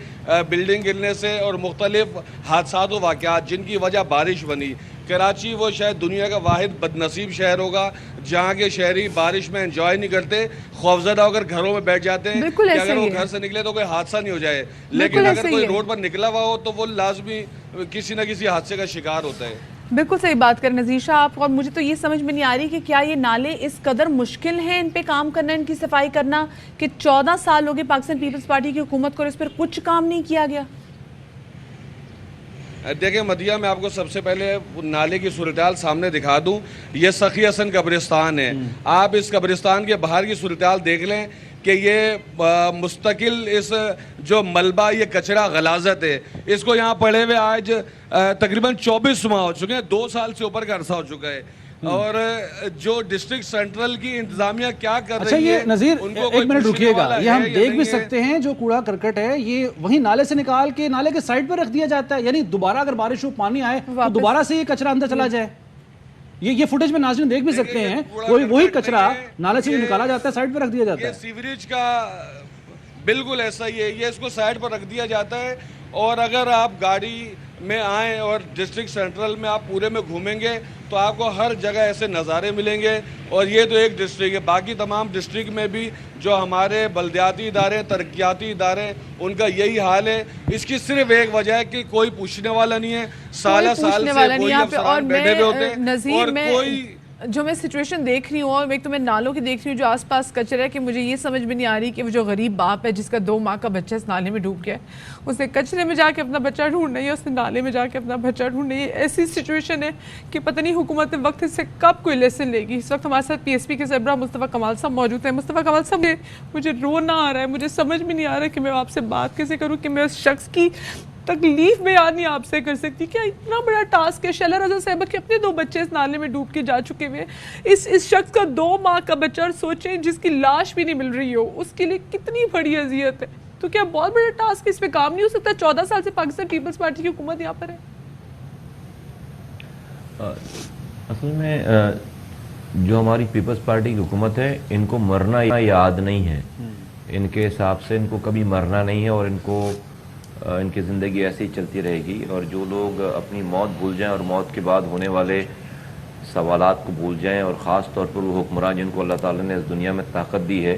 F: بلڈنگ گرنے سے اور مختلف حادثات و واقعات جن کی وجہ بارش بنی. کراچی وہ شاید دنیا کا واحد بد نصیب شہر ہوگا جہاں کے شہری بارش میں انجوائے نہیں کرتے خوفزدہ ہو کر گھروں میں بیٹھ جاتے ہیں کہ اگر وہ گھر سے نکلے تو کوئی حادثہ نہیں ہو جائے لیکن اگر کوئی روڈ پر نکلا ہوا ہو تو وہ لازمی کسی نہ کسی حادثے کا شکار ہوتا ہے.
A: بالکل صحیح بات کر نذیر شاہ آپ. اور مجھے تو یہ سمجھ میں نہیں آ رہی کہ کیا یہ نالے اس قدر مشکل ہیں ان پہ کام کرنا ان کی صفائی کرنا کہ 14 سال ہو گئے پاکستان پیپلز پارٹی کی حکومت کو اور اس پر کچھ کام نہیں کیا گیا.
F: دیکھیں مدیہ میں آپ کو سب سے پہلے نالے کی صورتحال سامنے دکھا دوں. یہ سخی حسن قبرستان ہے. آپ اس قبرستان کے باہر کی صورتحال دیکھ لیں کہ یہ مستقل اس جو ملبہ یہ کچرا غلاظت ہے اس کو یہاں پڑے ہوئے آج تقریباً 24 ماہ ہو چکے ہیں 2 سال سے اوپر کا عرصہ ہو چکا ہے. اور جو ڈسٹرکٹ سینٹرل کی انتظامیہ کیا کر رہی ہے
B: یہ نذیر ایک منٹ رکیے گا یہ ہم دیکھ بھی سکتے ہیں جو کوڑا کرکٹ ہے یہ وہیں نالے سے نکال کے نالے کے سائڈ پر رکھ دیا جاتا ہے یعنی دوبارہ اگر بارش ہو پانی آئے تو دوبارہ سے یہ کچرا اندر چلا جائے. یہ فوٹیج میں ناظرین دیکھ بھی سکتے ہیں وہی کچرا نالے سے نکالا جاتا ہے سائڈ پر رکھ دیا جاتا ہے.
F: سیوریج کا بالکل ایسا ہی ہے یہ اس کو سائڈ پر رکھ دیا جاتا ہے. اور اگر آپ گاڑی میں آئیں اور ڈسٹرکٹ سینٹرل میں آپ پورے میں گھومیں گے تو آپ کو ہر جگہ ایسے نظارے ملیں گے. اور یہ تو ایک ڈسٹرکٹ ہے باقی تمام ڈسٹرکٹ میں بھی جو ہمارے بلدیاتی ادارے ترقیاتی ادارے ان کا یہی حال ہے. اس کی صرف ایک وجہ ہے کہ کوئی پوچھنے والا نہیں ہے. سالہ سال سے وہی افسران بیٹھے ہوئے ہوتے ہیں اور کوئی
A: جو میں سچویشن دیکھ رہی ہوں اور ایک تو میں نالوں کی دیکھ رہی ہوں جو آس پاس کچرا ہے کہ مجھے یہ سمجھ میں نہیں آ رہی کہ وہ جو غریب باپ ہے جس کا 2 ماہ کا بچہ اس نالے میں ڈوب گیا ہے اس نے کچرے میں جا کے اپنا بچہ ڈھونڈنا ہے اس نے نالے میں جا کے اپنا بچہ ڈھونڈنا ہے. ایسی سچویشن ہے کہ پتہ نہیں حکومت وقت سے کب کوئی لیسن لے گی. اس وقت ہمارے ساتھ PSP کے سربراہ مصطفیٰ کمال صاحب موجود ہیں. مصطفیٰ کمال صاحب مجھے رونا آ رہا ہے مجھے سمجھ میں نہیں آ رہا کہ میں آپ سے بات کیسے کروں کہ میں اس شخص کی تکلیف بیان نہیں آپ سے کر سکتی. کیا اتنا بڑا ٹاسک ہے. شیلا رضا صاحبہ کے اپنے 2 بچے اس نالے میں ڈوب کے جا چکے ہوئے اس شخص کا 2 ماہ کا بچہ اور سوچیں جس کی لاش بھی نہیں مل رہی ہو اس کے لیے کتنی بڑی اذیت ہے. تو کیا بہت بڑا ٹاسک اس پہ کام نہیں ہو سکتا. 14 سال سے پاکستان پیپلز پارٹی کی حکومت یہاں پر ہے.
G: اصل میں جو ہماری پیپلز پارٹی کی حکومت ہے ان کو مرنا یاد نہیں ہے. ان کے حساب سے ان کو کبھی مرنا نہیں ہے اور ان کی زندگی ایسے ہی چلتی رہے گی. اور جو لوگ اپنی موت بھول جائیں اور موت کے بعد ہونے والے سوالات کو بھول جائیں اور خاص طور پر وہ حکمران جن کو اللہ تعالیٰ نے اس دنیا میں طاقت دی ہے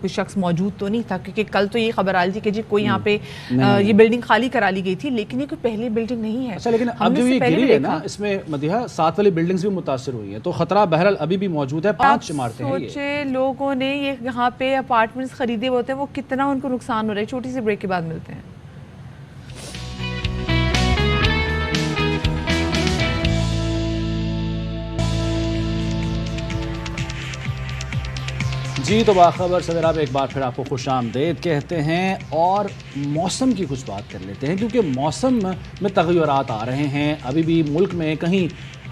A: کوئی شخص موجود تو نہیں تھا, کیونکہ کل تو یہ خبر آ رہی تھی کہ جی کوئی یہاں پہ یہ بلڈنگ خالی کرا لی گئی تھی, لیکن یہ کوئی پہلی بلڈنگ نہیں ہے.
B: اچھا, لیکن اب جو یہ گری ہے نا اس میں مدیحہ 7 والی بلڈنگز بھی متاثر ہوئی ہیں, تو خطرہ بہرحال ابھی بھی موجود ہے. 5 عمارتیں ہیں.
A: سوچے لوگوں نے یہ یہاں پہ اپارٹمنٹس خریدے ہوتے ہیں, وہ کتنا ان کو نقصان ہو رہا ہے. چھوٹی سی بریک کے بعد ملتے ہیں.
B: جی تو باخبر صدر آپ ایک بار پھر آپ کو خوش آمدید کہتے ہیں, اور موسم کی کچھ بات کر لیتے ہیں, کیونکہ موسم میں تغیرات آ رہے ہیں. ابھی بھی ملک میں کہیں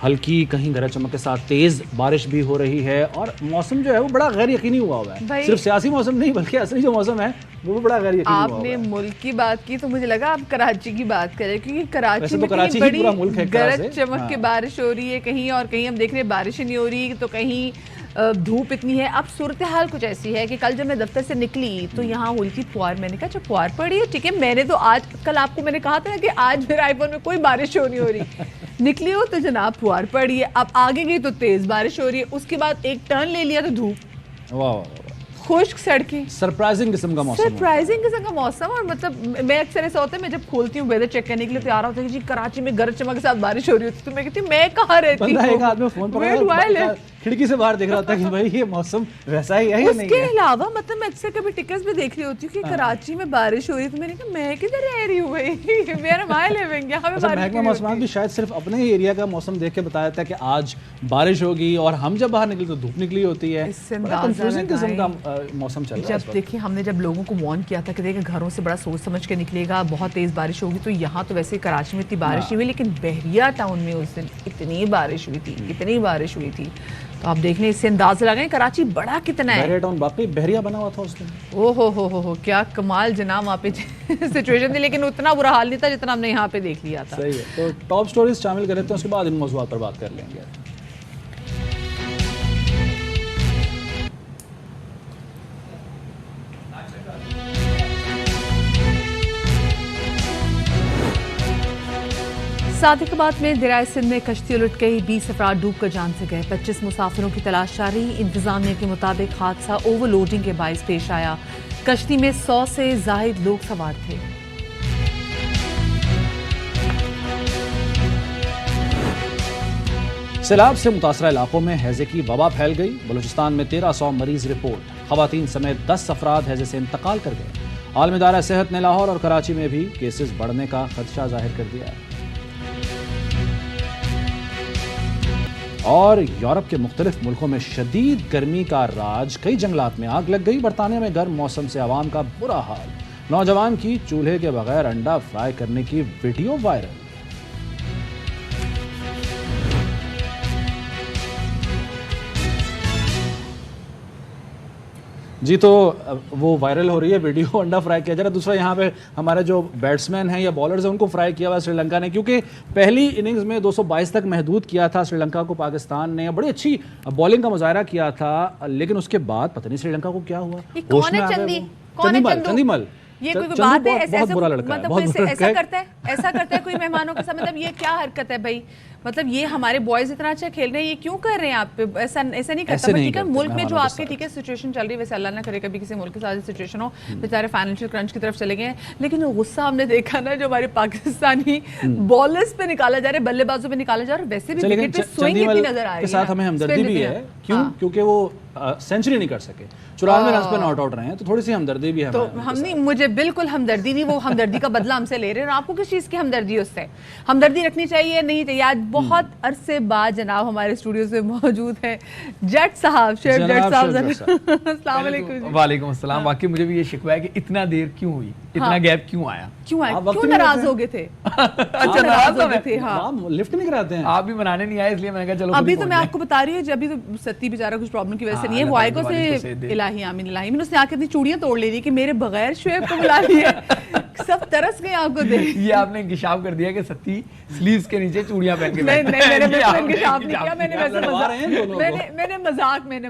B: ہلکی کہیں گرج چمک کے ساتھ تیز بارش بھی ہو رہی ہے, اور موسم جو ہے وہ بڑا غیر یقینی ہوا ہوا ہے. صرف سیاسی موسم نہیں بلکہ اصلی جو موسم ہے وہ بھی بڑا غیر یقینی ہوا ہوا ہے.
A: آپ نے ملک کی بات کی تو مجھے لگا آپ کراچی کی بات کریں, کیونکہ کراچی میں بڑی گرج چمک کے بارش ہو رہی ہے کہیں, اور کہیں ہم دیکھ رہے ہیں بارش نہیں ہو رہی, تو کہیں دھوپ اتنی ہے. اب صورتحال کچھ ایسی ہے کہ کل جب میں دفتر سے نکلی تو یہاں ہلکی پھوار, میں نے کہا اچھا پھوار پڑی ہے ٹھیک ہے, میں نے تو آج کل آپ کو میں نے کہا تھا کہ آج میرے آئی فون میں کوئی بارش نہیں ہو رہی, نکلی ہو تو جناب پھوار پڑی ہے. اب آگے گئی تو تیز بارش ہو رہی ہے, اس کے بعد ایک ٹرن لے لیا تو دھوپ, خشک سڑکیں,
B: سرپرائزنگ قسم کا موسم,
A: سرپرائزنگ قسم کا موسم. اور مطلب میں اکثر ایسا ہوتا ہے میں جب کھولتی ہوں ویدر چیک کرنے کے لیے تو آ رہا ہوتا ہے کہ جی کراچی میں گرج چمک کے ساتھ بارش ہو رہی ہوتی ہے, تو میں کہتی ہوں میں کہاں رہتی ہوں.
B: ایک آدمی فون پر کھڑکی سے باہر دیکھ رہا ہوتا ہے کہ بھائی یہ موسم ویسا ہی ہے یا نہیں ہے.
A: اس کے علاوہ مطلب میں اکثر کبھی ٹکٹس بھی دیکھ رہی ہوتی ہوں کہ کراچی میں بارش ہو رہی ہے, تو میں نے کہا میں کدھر رہ رہی ہوں بھائی, میرا مائی لیونگ یہاں پہ بارش.
B: محکمہ موسمیات بھی شاید صرف اپنے ہی ایریا کا موسم دیکھ کے بتایا تھا کہ آج بارش ہوگی, اور ہم جب باہر نکلے تو دھوپ نکلی ہوتی ہے. کنفیوزنگ قسم کا موسم چل رہا ہے.
A: جب دیکھیں ہم نے جب لوگوں کو وارن کیا تھا کہ دیکھیں گھروں سے بڑا سوچ سمجھ کے نکلے گا, بہت تیز بارش ہوگی, تو یہاں تو ویسے کراچی میں اتنی بارش نہیں ہوئی, لیکن بحریہ ٹاؤن میں اس دن اتنی بارش ہوئی تھی. تو آپ دیکھ لیں, اس سے اندازہ لگائیں کراچی بڑا کتنا ہے.
B: بحریہ ٹاؤن واقعی بحریہ بنا ہوا تھا اس دن.
A: او ہو کیا کمال جناب وہاں پہ سچویشن تھی, لیکن اتنا برا حال نہیں تھا جتنا ہم نے یہاں پہ دیکھ لیا تھا.
B: صحیح ہے. تو ٹاپ سٹوریز شامل کر لیتے ہیں, اس کے بعد ان موضوعات پر بات کر لیں گے.
A: صادقآباد میں دریائے سندھ میں کشتی الٹ گئی, 20 افراد ڈوب کر جان سے گئے, 25 مسافروں کی تلاش جاری. انتظامیہ کے مطابق حادثہ اوور لوڈنگ کے باعث پیش آیا. کشتی میں 100 سے زائد لوگ سوار تھے.
B: سیلاب سے متاثرہ علاقوں میں ہیضے کی وبا پھیل گئی. بلوچستان میں 1300 مریض رپورٹ, خواتین سمیت 10 افراد ہیضے سے انتقال کر گئے. عالمی ادارہ صحت نے لاہور اور کراچی میں بھی کیسز بڑھنے کا خدشہ ظاہر کر دیا ہے. اور یورپ کے مختلف ملکوں میں شدید گرمی کا راج, کئی جنگلات میں آگ لگ گئی. برطانیہ میں گرم موسم سے عوام کا برا حال, نوجوان کی چولہے کے بغیر انڈا فرائی کرنے کی ویڈیو وائرل. جی تو وہ وائرل ہو رہی ہے ویڈیو, انڈا فرائی کیا جا رہا ہے. دوسرا یہاں پہ ہمارے جو بیٹسمین ہیں یا بالرز ہیں ان کو فرائی کیا ہوا سری لنکا نے, کیونکہ پہلی اننگز میں 222 تک محدود کیا تھا سری لنکا کو پاکستان نے. بڑی اچھی بالنگ کا مظاہرہ کیا تھا, لیکن اس کے بعد پتہ نہیں سری لنکا کو کیا ہوا. چندیمل
A: یہ کوئی بات ہے,
B: بہت برا لڑکا ہے,
A: مطلب ایسا کرتا ہے کوئی مہمانوں کے ساتھ, مطلب یہ کیا حرکت ہے بھائی. مطلب یہ ہمارے بوائز اتنا اچھا کھیل رہے ہیں, یہ کیوں کر رہے ہیں آپ پہ, ایسا نہیں کرتا. ٹھیک ہے ملک میں جو آپ کے ٹھیک ہے سچویشن چل رہی ہے, ویسے اللہ نہ کرے کبھی کسی ملک کے ساتھ سچویشن ہو, بیچارے فائنینشیل کرنچ کی طرف چلے گئے ہیں, لیکن غصہ ہم نے دیکھا نا جو ہمارے پاکستانی بالرز پہ نکالا جا رہا ہے, بلے بازوں پہ نکالا جا رہا ہے. ویسے بھی وکٹ پہ سوئنگ اتنی نظر آ رہی ہے,
B: کے ساتھ ہمیں ہمدردی بھی ہے. کیوں؟ کیونکہ وہ سینچری نہیں کر سکے, 94 رنز پہ ناٹ آؤٹ رہے ہیں, تو تھوڑی سی ہمدردی بھی ہے.
A: تو ہم نہیں, مجھے بالکل ہمدردی نہیں, وہ ہمدردی کا بدلہ ہم سے لے رہے ہیں. اور آپ کو کس چیز کی ہمدردی ہے, اس سے ہمدردی رکھنی چاہیے نہیں چاہیے. آج بہت عرصے بعد جناب ہمارے اسٹوڈیوز میں موجود ہیں جٹ صاحب, شیف جٹ صاحب. السلام علیکم.
H: وعلیکم السلام. واقعی مجھے بھی یہ شکوہ ہے کہ اتنا دیر کیوں ہوئی, اتنا گیپ کیوں آیا,
A: کیوں ناراض ہو گئے تھے.
H: اچھا ناراض ہو گئے تھے,
B: لفٹ نہیں کراتے ہیں
H: آپ بھی بنانے نہیں آئے, اس لیے میں نے کہا چلو.
A: ابھی تو میں آپ کو بتا رہی ہوں, ابھی تو ستی بیچارہ کچھ پرابلم کی وجہ سے نہیں ہے, وہ آئے گا سے الہی آمین الہی میں, اس نے آ کے اپنی چوڑیاں توڑ لے لی کہ میرے بغیر شعیب کو بلا لی ہے. سب ترس گئے آپ کو دیکھ.
H: یہ آپ نے انکشاف کر دیا کہ ستی سلیوز کے نیچے چوڑیاں پہن کے,
A: نہیں میں نے انکشاف نہیں کیا, میں نے ویسے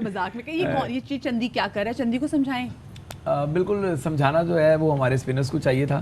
A: مذاق میں کہا یہ چیز چندی کیا کر رہا ہے, چندی کو سمجھائیں.
H: بالکل سمجھانا جو ہے وہ ہمارے اسپنرز کو چاہیے تھا.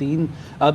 B: 3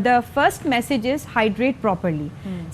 I: The first message is hydrate properly.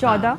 I: 14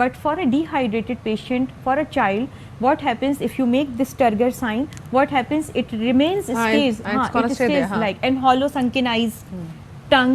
I: But for a dehydrated patient, for a child, what happens if you make this turgor sign? What happens? It remains, stays, it stays like, and hollow sunken eyes, tongue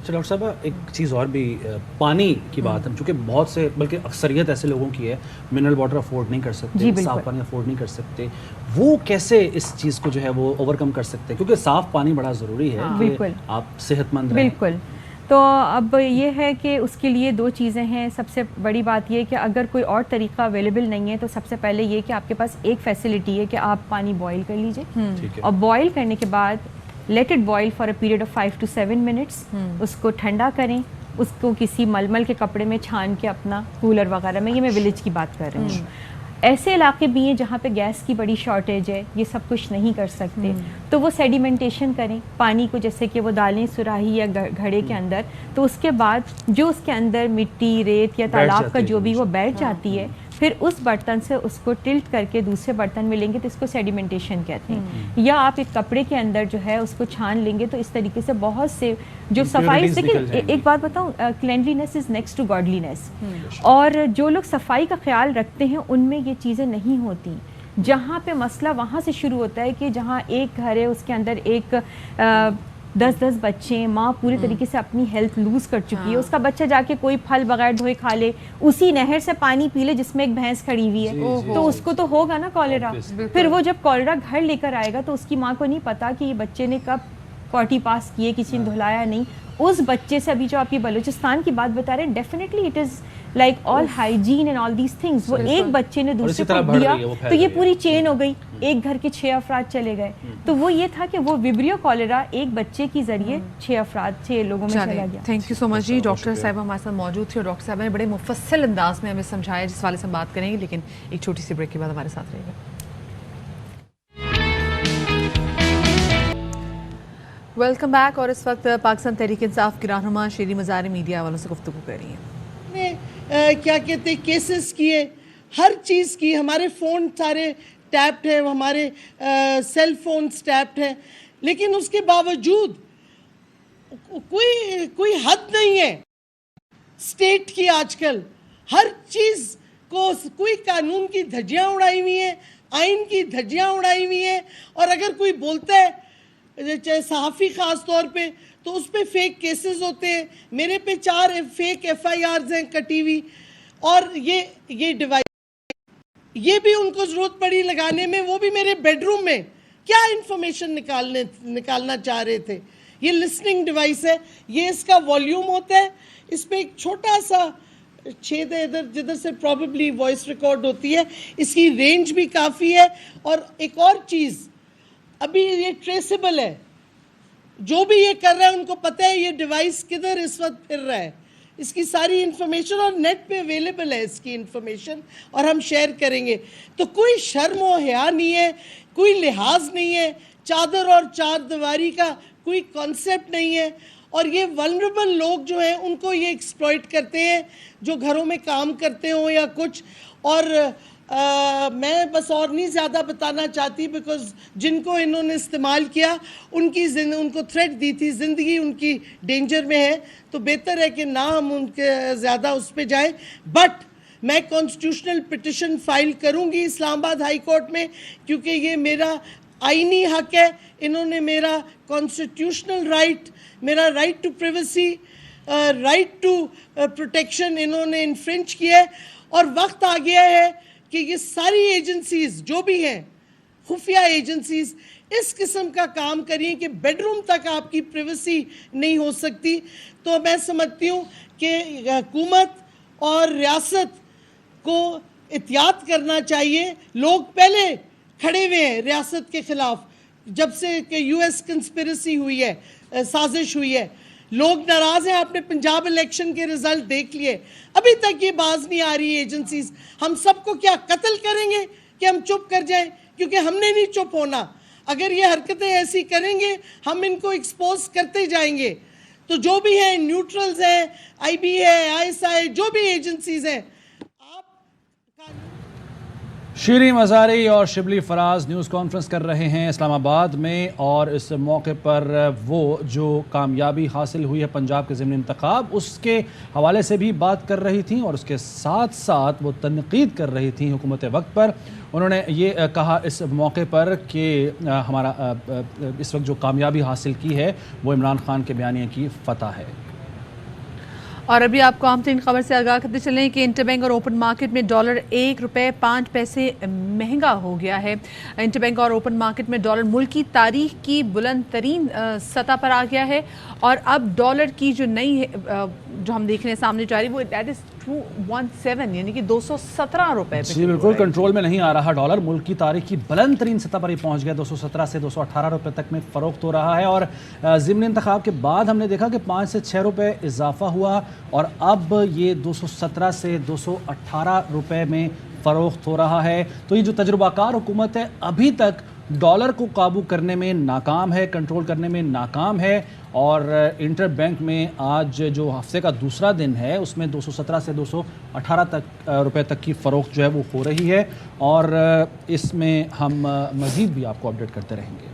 B: اچھا doctor صاحب ایک چیز اور بھی پانی کی بات ہے چونکہ بہت سے بلکہ اکثریت ایسے لوگوں کی ہے منرل واٹر افورڈ نہیں کر سکتے صاف پانی افورڈ نہیں کر سکتے وہ کیسے اس چیز کو جو ہے وہ اوور کم کر سکتے ہیں کیونکہ صاف پانی بڑا ضروری ہے کہ آپ صحت مند رہیں.
I: بالکل. تو اب یہ ہے کہ اس کے لیے 2 چیزیں ہیں. سب سے بڑی بات یہ کہ اگر کوئی اور طریقہ اویلیبل نہیں ہے تو سب سے پہلے یہ کہ آپ کے پاس ایک فیسلٹی ہے کہ آپ پانی بوائل کر لیجئے اور بوائل کرنے کے بعد late it boil for a period of 5 to 7 minutes. اس کو ٹھنڈا کریں, اس کو کسی ململ کے کپڑے میں چھان کے اپنا کولر وغیرہ میں, یہ میں ولیج کی بات کر رہی ہوں. ایسے علاقے بھی ہیں جہاں پہ گیس کی بڑی شارٹیج ہے, یہ سب کچھ نہیں کر سکتے, تو وہ سیڈیمنٹیشن کریں پانی کو, جیسے کہ وہ ڈالیں سراہی یا گھڑے کے اندر, تو اس کے بعد جو اس کے اندر مٹی ریت یا تالاب کا جو بھی وہ بیٹھ جاتی ہے, پھر اس برتن سے اس کو ٹلٹ کر کے دوسرے برتن میں لیں گے تو اس کو سیڈیمنٹیشن کہتے ہیں. یا آپ ایک کپڑے کے اندر جو ہے اس کو چھان لیں گے تو اس طریقے سے بہت سے جو صفائی, لیکن ایک بات بتاؤں, کلینلینس از نیکسٹ ٹو گاڈلینس, اور جو لوگ صفائی کا خیال رکھتے ہیں ان میں یہ چیزیں نہیں ہوتی. جہاں پہ مسئلہ وہاں سے شروع ہوتا ہے کہ جہاں ایک گھر ہے اس کے اندر ایک 10 بچے ہیں, ماں پوری طریقے سے اپنی ہیلتھ لوز کر چکی ہے, اس کا بچہ جا کے کوئی پھل بغیر دھوئے کھا لے, اسی نہر سے پانی پی لے جس میں ایک بھینس کھڑی ہوئی ہے, تو اس کو تو ہوگا نا کالرا. پھر وہ جب کالرا گھر لے کر آئے گا تو اس کی ماں کو نہیں پتا کہ یہ بچے نے کب پوٹی پاس کیے, کسی نے دھلایا نہیں. اس بچے سے ابھی جو آپ یہ بلوچستان کی بات بتا رہے ہیں, definitely it is like all hygiene and all these things. وہ ایک بچے نے دوسرے کو دیا تو یہ پوری چین ہو گئی, ایک گھر کے 6 افراد چلے گئے. تو وہ یہ تھا کہ وہ وبریو کالرا ایک بچے کی ذریعے 6 لوگوں میں چلا گیا.
A: تھینک یو سو مچ جی. ڈاکٹر صاحب ہمارے ساتھ موجود تھے اور ڈاکٹر صاحب نے بڑے مفصل انداز میں ہمیں سمجھایا, جس والے سے ہم بات کریں گے, لیکن ایک چھوٹی سی بریک کے بعد ہمارے ساتھ رہے گا. Welcome back. اور اس وقت پاکستان تحریک انصاف کی رہنما شیریں مزاری میڈیا والوں سے گفتگو کر رہی ہیں.
J: کیا کہتے ہیں کیسز کیے, ہر چیز کی, ہمارے فون سارے ٹیپڈ ہیں, ہمارے سیل فونز ٹیپڈ ہیں, لیکن اس کے باوجود کوئی حد نہیں ہے اسٹیٹ کی. آج کل ہر چیز کو کوئی قانون کی دھجیاں اڑائی ہوئی ہیں, آئین کی دھجیاں اڑائی ہوئی ہیں, اور اگر کوئی بولتا ہے چاہے صحافی خاص طور پہ, تو اس پہ فیک کیسز ہوتے ہیں. میرے پہ 4 فیک FIRs ہیں کٹی ہوئی, اور یہ ڈیوائس, یہ بھی ان کو ضرورت پڑی لگانے میں, وہ بھی میرے بیڈ روم میں کیا انفارمیشن نکالنا چاہ رہے تھے. یہ لسننگ ڈیوائس ہے, یہ اس کا والیوم ہوتا ہے, اس پہ ایک چھوٹا سا چھید ہے ادھر جدھر سے پروبیبلی وائس ریکارڈ ہوتی ہے, اس کی رینج بھی کافی ہے. اور ایک اور چیز, ابھی یہ ٹریسیبل ہے, جو بھی یہ کر رہا ہے ان کو پتہ ہے یہ ڈیوائس کدھر اس وقت پھر رہا ہے, اس کی ساری انفارمیشن, اور نیٹ پہ اویلیبل ہے اس کی انفارمیشن, اور ہم شیئر کریں گے. تو کوئی شرم و حیا نہیں ہے, کوئی لحاظ نہیں ہے, چادر اور چار دیواری کا کوئی کانسیپٹ نہیں ہے. اور یہ ولنریبل لوگ جو ہیں ان کو یہ ایکسپلائٹ کرتے ہیں, جو گھروں میں کام کرتے ہوں یا کچھ. اور میں بس اور نہیں زیادہ بتانا چاہتی, بیکاز جن کو انہوں نے استعمال کیا ان کو تھریٹ دی تھی, زندگی ان کی ڈینجر میں ہے, تو بہتر ہے کہ نہ ہم ان کے زیادہ اس پہ جائیں. بٹ میں کانسٹیٹیوشنل پٹیشن فائل کروں گی اسلام آباد ہائی کورٹ میں, کیونکہ یہ میرا آئینی حق ہے. انہوں نے میرا کانسٹیٹیوشنل رائٹ, میرا right to privacy, right to protection انہوں نے انفرنج کیا ہے. اور وقت آ گیا ہے کہ یہ ساری ایجنسیز جو بھی ہیں, خفیہ ایجنسیز, اس قسم کا کام کریں کہ بیڈ روم تک آپ کی پریویسی نہیں ہو سکتی. تو میں سمجھتی ہوں کہ حکومت اور ریاست کو احتیاط کرنا چاہیے. لوگ پہلے کھڑے ہوئے ہیں ریاست کے خلاف, جب سے کہ US کنسپیریسی ہوئی ہے, سازش ہوئی ہے. لوگ ناراض ہیں. آپ نے پنجاب الیکشن کے رزلٹ دیکھ لیے, ابھی تک یہ باز نہیں آ رہی ایجنسیز. ہم سب کو کیا قتل کریں گے کہ ہم چپ کر جائیں, کیونکہ ہم نے نہیں چپ ہونا. اگر یہ حرکتیں ایسی کریں گے ہم ان کو ایکسپوز کرتے جائیں گے. تو جو بھی ہیں, نیوٹرلز ہیں, IB ہے, ISI, جو بھی ایجنسیز ہیں,
B: شیریں مزاری اور شبلی فراز نیوز کانفرنس کر رہے ہیں اسلام آباد میں, اور اس موقع پر وہ جو کامیابی حاصل ہوئی ہے پنجاب کے ضمنی انتخاب, اس کے حوالے سے بھی بات کر رہی تھیں, اور اس کے ساتھ ساتھ وہ تنقید کر رہی تھیں حکومت وقت پر. انہوں نے یہ کہا اس موقع پر کہ ہمارا اس وقت جو کامیابی حاصل کی ہے وہ عمران خان کے بیانیے کی فتح ہے.
A: اور ابھی آپ کو عام ترین خبر سے آگاہ کرتے چلیں کہ انٹر بینک اور اوپن مارکیٹ میں ڈالر 1 روپے 5 پیسے مہنگا ہو گیا ہے. انٹر بینک اور اوپن مارکیٹ میں ڈالر ملک کی تاریخ کی بلند ترین سطح پر آ گیا ہے اور اب ڈالر کی جو نئی جو ہم دیکھ رہے ہیں سامنے جا رہی وہ دیٹ از 217 یعنی کہ 217 روپے.
B: جی بالکل کنٹرول میں نہیں آ رہا ڈالر. ملک کی تاریخ کی بلند ترین سطح پر ہی پہنچ گیا. 217 سے 218 روپے تک میں فروخت ہو رہا ہے اور ضمن انتخاب کے بعد ہم نے دیکھا کہ 5 سے 6 روپے اضافہ ہوا اور اب یہ 217 سے 218 روپے میں فروخت ہو رہا ہے. تو یہ جو تجربہ کار حکومت ہے ابھی تک ڈالر کو قابو کرنے میں ناکام ہے, کنٹرول کرنے میں ناکام ہے اور انٹر بینک میں آج جو ہفتے کا دوسرا دن ہے اس میں 217 سے 218 روپے تک کی فروخت جو ہے وہ ہو رہی ہے اور اس میں ہم مزید بھی آپ کو اپڈیٹ کرتے رہیں گے.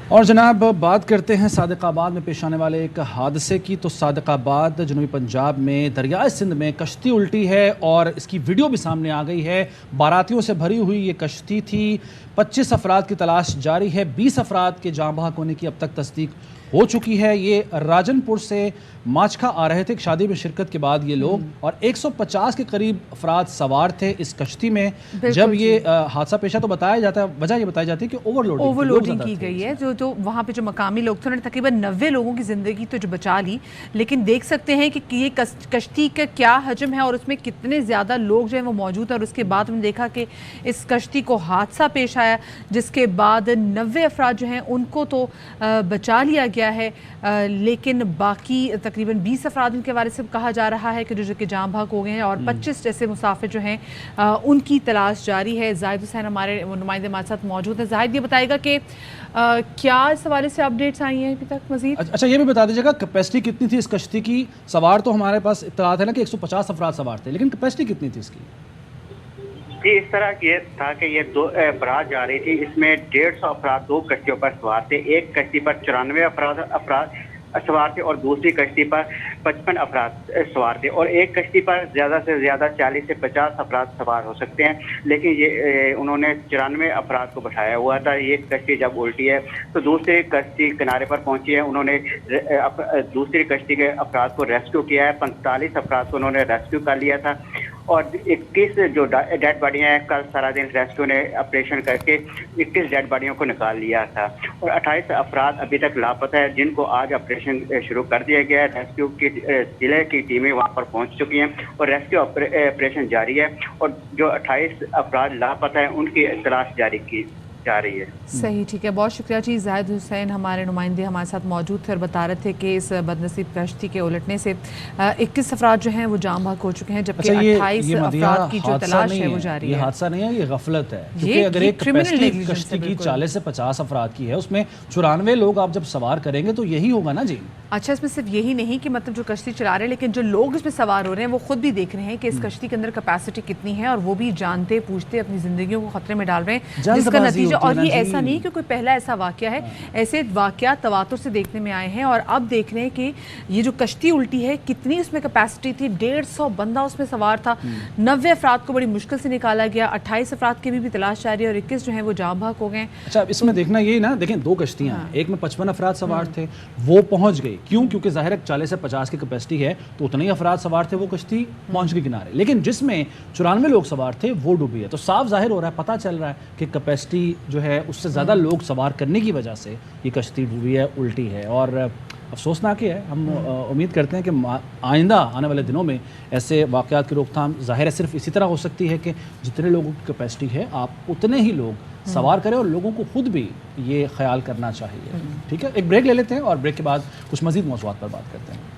B: اور جناب بات کرتے ہیں صادق آباد میں پیش آنے والے ایک حادثے کی. تو صادق آباد جنوبی پنجاب میں دریائے سندھ میں کشتی الٹی ہے اور اس کی ویڈیو بھی سامنے آ گئی ہے. باراتیوں سے بھری ہوئی یہ کشتی تھی. 25 افراد کی تلاش جاری ہے. 20 افراد کے جاں بحق ہونے کی اب تک تصدیق ہو چکی ہے. یہ راجن پور سے ماچکھا آ رہے تھے. ایک شادی میں شرکت کے بعد یہ لوگ اور 150 کے قریب افراد سوار تھے اس کشتی میں. جب یہ حادثہ پیشہ تو بتایا جاتا ہے, وجہ یہ بتائی جاتی ہے کہ اوور لوڈنگ کی
A: گئی ہے. جو وہاں پہ جو مقامی لوگ تھے انہوں نے تقریباً 90 لوگوں کی زندگی تو جو بچا لی, لیکن دیکھ سکتے ہیں کہ یہ کشتی کا کیا حجم ہے اور اس میں کتنے زیادہ لوگ جو ہیں وہ موجود ہیں. اور اس کے بعد ہم نے دیکھا کہ اس کشتی کو حادثہ پیش آیا جس کے بعد 90 افراد جو ہیں ان کو تو بچا لیا گیا ہے, لیکن باقی تقریباً 20 افراد ان کے بارے سے کہا جا رہا ہے کہ جو کہ جاں بحق ہو گئے ہیں اور 25 جیسے مسافر جو ہیں ان کی تلاش جاری ہے. زاہد حسین ہمارے نمائندے ہمارے ساتھ موجود ہیں. زاہد یہ بتائے گا کہ کیا اس حوالے سے اپڈیٹس آئی ہیں ابھی تک مزید؟
B: اچھا یہ بھی بتا دیجیے گا کیپیسٹی کتنی تھی اس کشتی کی؟ سوار تو ہمارے پاس اطلاعات ہے نا کہ 150 افراد سوار تھے, لیکن کیپیسٹی کتنی تھی اس کی؟
K: جی اس طرح یہ تھا کہ یہ 2 برات جا رہی تھی. اس میں 150 افراد 2 کشتیوں پر سوار تھے. ایک کشتی پر 94 افراد سوار تھے اور دوسری کشتی پر 55 افراد سوار تھے اور ایک کشتی پر زیادہ سے زیادہ 40 سے 50 افراد سوار ہو سکتے ہیں, لیکن یہ انہوں نے 94 افراد کو بٹھایا ہوا تھا. یہ کشتی جب الٹی ہے تو دوسری کشتی کنارے پر پہنچی ہے. انہوں نے دوسری کشتی کے افراد کو ریسکیو کیا ہے. 45 افراد کو انہوں نے ریسکیو کر لیا تھا اور 21 جو ڈیڈ باڈیاں ہیں کل سارا دن ریسکیو نے آپریشن کر کے 21 ڈیڈ باڈیوں کو نکال لیا تھا اور 28 افراد ابھی تک لاپتہ ہیں جن کو آج آپریشن شروع کر دیا گیا ہے. ریسکیو کی ضلع کی ٹیمیں وہاں پر پہنچ چکی ہیں اور ریسکیو آپریشن جاری ہے اور جو 28 افراد لاپتہ ہیں ان کی تلاش جاری کی جا رہی ہے.
A: صحیح, ٹھیک ہے, بہت شکریہ جی. زاہد حسین ہمارے نمائندے ہمارے ساتھ موجود تھے اور بتا رہے تھے کہ اس بدنصیب کشتی کے الٹنے سے 21 افراد جو ہیں وہ جاں بحق ہو چکے ہیں جبکہ 28 افراد کی جو تلاش ہے وہ جاری ہے.
B: یہ حادثہ نہیں ہے, یہ غفلت ہے. کیونکہ اگر ایک کشتی کی 40 سے 50 افراد کی ہے اس میں 94 لوگ آپ جب سوار کریں گے تو یہی ہوگا نا جی.
A: اچھا اس میں صرف یہی نہیں کہ مطلب جو کشتی چلا رہے ہیں لیکن جو لوگ اس میں سوار ہو رہے ہیں وہ خود بھی دیکھ رہے ہیں کہ اس کشتی کے اندر کیپیسٹی کتنی ہے اور وہ بھی جانتے پوچھتے اپنی زندگیوں کو خطرے میں ڈال رہے ہیں جس کا نتیجہ. اور یہ ایسا نہیں کہ کوئی پہلا ایسا واقعہ ہے, ایسے واقعات تواتر سے دیکھنے میں آئے ہیں اور اب دیکھ رہے ہیں کہ یہ جو کشتی الٹی ہے کتنی اس میں کیپیسٹی تھی. 150 بندہ اس میں سوار تھا. 90 افراد کو بڑی مشکل سے نکالا گیا. 28 افراد کی بھی تلاش جاری ہے اور 21 جو ہیں وہ جاں بحق ہو گئے.
B: اچھا اس میں دیکھنا یہی نا, دیکھیں 2 کشتیاں ہیں, ایک میں 55 افراد سوار تھے وہ پہنچ گئی. کیوں؟ کیونکہ ظاہر ہے 40 سے 50 کی کیپیسٹی ہے تو اتنے ہی افراد سوار تھے, وہ کشتی پہنچ گئی کنارے. لیکن جس میں 94 لوگ سوار تھے وہ ڈوبی ہے. تو صاف ظاہر ہو رہا ہے, پتہ چل رہا ہے کہ کیپیسٹی جو ہے اس سے زیادہ لوگ سوار کرنے کی وجہ سے یہ کشتی ڈوبی ہے, الٹی ہے. اور افسوسناک ہے. ہم امید کرتے ہیں کہ آئندہ آنے والے دنوں میں ایسے واقعات کی روک تھام ظاہر ہے صرف اسی طرح ہو سکتی ہے کہ جتنے لوگوں کی کیپیسٹی ہے آپ اتنے ہی لوگ سوار کریں اور لوگوں کو خود بھی یہ خیال کرنا چاہیے. ٹھیک ہے, ایک بریک لے لیتے ہیں اور بریک کے بعد کچھ مزید موضوعات پر بات کرتے ہیں.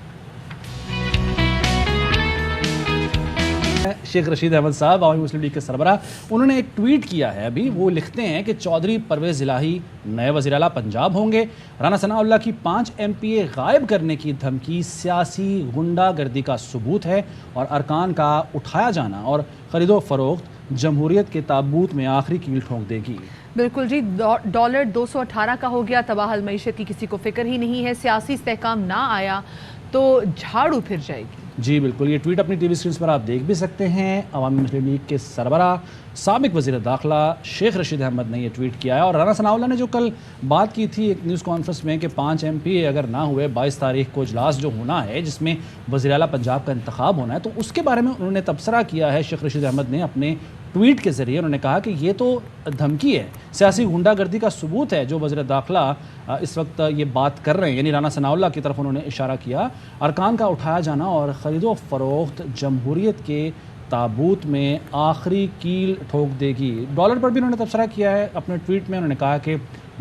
B: شیخ رشید احمد صاحب عوامی مسلم لیگ کے سربراہ, انہوں نے ایک ٹویٹ کیا ہے ابھی. وہ لکھتے ہیں کہ چودھری پرویز الہی نئے وزیر اعلیٰ پنجاب ہوں گے. رانا ثناء اللہ کی 5 MPA غائب کرنے کی دھمکی سیاسی غنڈہ گردی کا ثبوت ہے اور ارکان کا اٹھایا جانا اور خرید و فروخت جمہوریت کے تابوت میں آخری کیل ٹھونک دے گی.
A: بالکل جی, ڈالر 218 کا ہو گیا. تباہ المعیشت کی کسی کو فکر ہی نہیں ہے. سیاسی استحکام نہ آیا تو جھاڑو پھر جائے گی.
B: جی بالکل، یہ ٹویٹ اپنی ٹی وی اسکرین پر آپ دیکھ بھی سکتے ہیں. عوامی مسلم لیگ کے سربراہ سابق وزیر داخلہ شیخ رشید احمد نے یہ ٹویٹ کیا ہے. اور رانا ثناء اللہ نے جو کل بات کی تھی ایک نیوز کانفرنس میں کہ 5 MP اگر نہ ہوئے 22 تاریخ کو اجلاس جو ہونا ہے جس میں وزیر اعلیٰ پنجاب کا انتخاب ہونا ہے، تو اس کے بارے میں انہوں نے تبصرہ کیا ہے. شیخ رشید احمد نے اپنے ٹویٹ کے ذریعے انہوں نے کہا کہ یہ تو دھمکی ہے، سیاسی غنڈہ گردی کا ثبوت ہے جو وزیر داخلہ اس وقت یہ بات کر رہے ہیں. یعنی رانا ثناء اللہ کی طرف انہوں نے اشارہ کیا. ارکان کا اٹھایا جانا اور خرید و فروخت جمہوریت کے تابوت میں آخری کیل ٹھوک دے گی. ڈالر پر بھی انہوں نے تبصرہ کیا ہے اپنے ٹویٹ میں. انہوں نے کہا کہ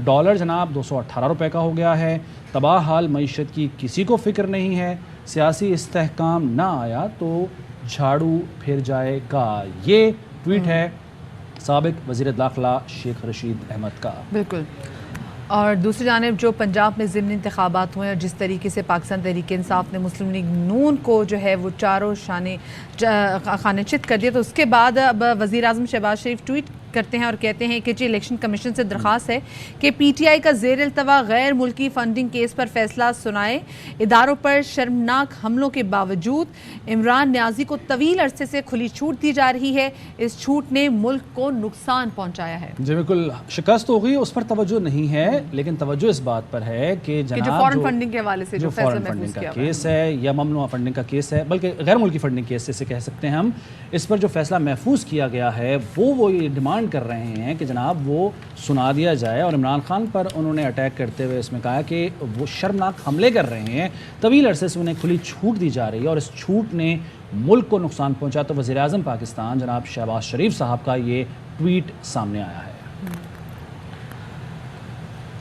B: ڈالر جناب 218 روپے کا ہو گیا ہے. تباہ حال معیشت کی کسی کو فکر نہیں ہے. سیاسی استحکام نہ آیا تو جھاڑو پھر جائے گا. یہ ٹویٹ ہے سابق وزیر داخلہ شیخ رشید احمد کا.
A: بالکل. اور دوسری جانب جو پنجاب میں ضمنی انتخابات ہوئے اور جس طریقے سے پاکستان تحریک انصاف نے مسلم لیگ نون کو جو ہے وہ چاروں خانے چت کر دیا، تو اس کے بعد اب وزیر اعظم شہباز شریف ٹویٹ کرتے ہیں اور کہتے ہیں کہ جی الیکشن کمیشن سے درخواست ہے کہ پی ٹی آئی کا زیر التوا غیر ملکی فنڈنگ کیس پر فیصلہ سنائے. اداروں پر شرمناک حملوں کے باوجود عمران نیازی کو طویل عرصے سے کھلی چھوٹ دی جا رہی ہے. اس چھوٹ نے ملک کو نقصان پہنچایا ہے.
B: جی بالکل، شکست ہو گئی اس پر توجہ نہیں ہے، لیکن توجہ اس بات پر ہے کہ
A: جو فورن فنڈنگ کے حوالے سے جو فیصلہ محفوظ کیا
B: کیس ہے یا ممنوعہ فنڈنگ کا کیس ہے، بلکہ غیر ملکی فنڈنگ کیس سے کہہ سکتے ہیں ہم، اس پر جو فیصلہ محفوظ کیا گیا ہے وہ یہ ڈیمانڈ کر رہے ہیں کہ جناب وہ سنا دیا جائے. اور عمران خان پر انہوں نے اٹیک کرتے ہوئے اس میں کہا کہ وہ شرمناک حملے کر رہے ہیں، طویل عرصے سے انہیں کھلی چھوٹ دی جا رہی ہے اور اس چھوٹ نے ملک کو نقصان پہنچا. تو وزیر اعظم پاکستان جناب شہباز شریف صاحب کا یہ ٹویٹ سامنے آیا ہے.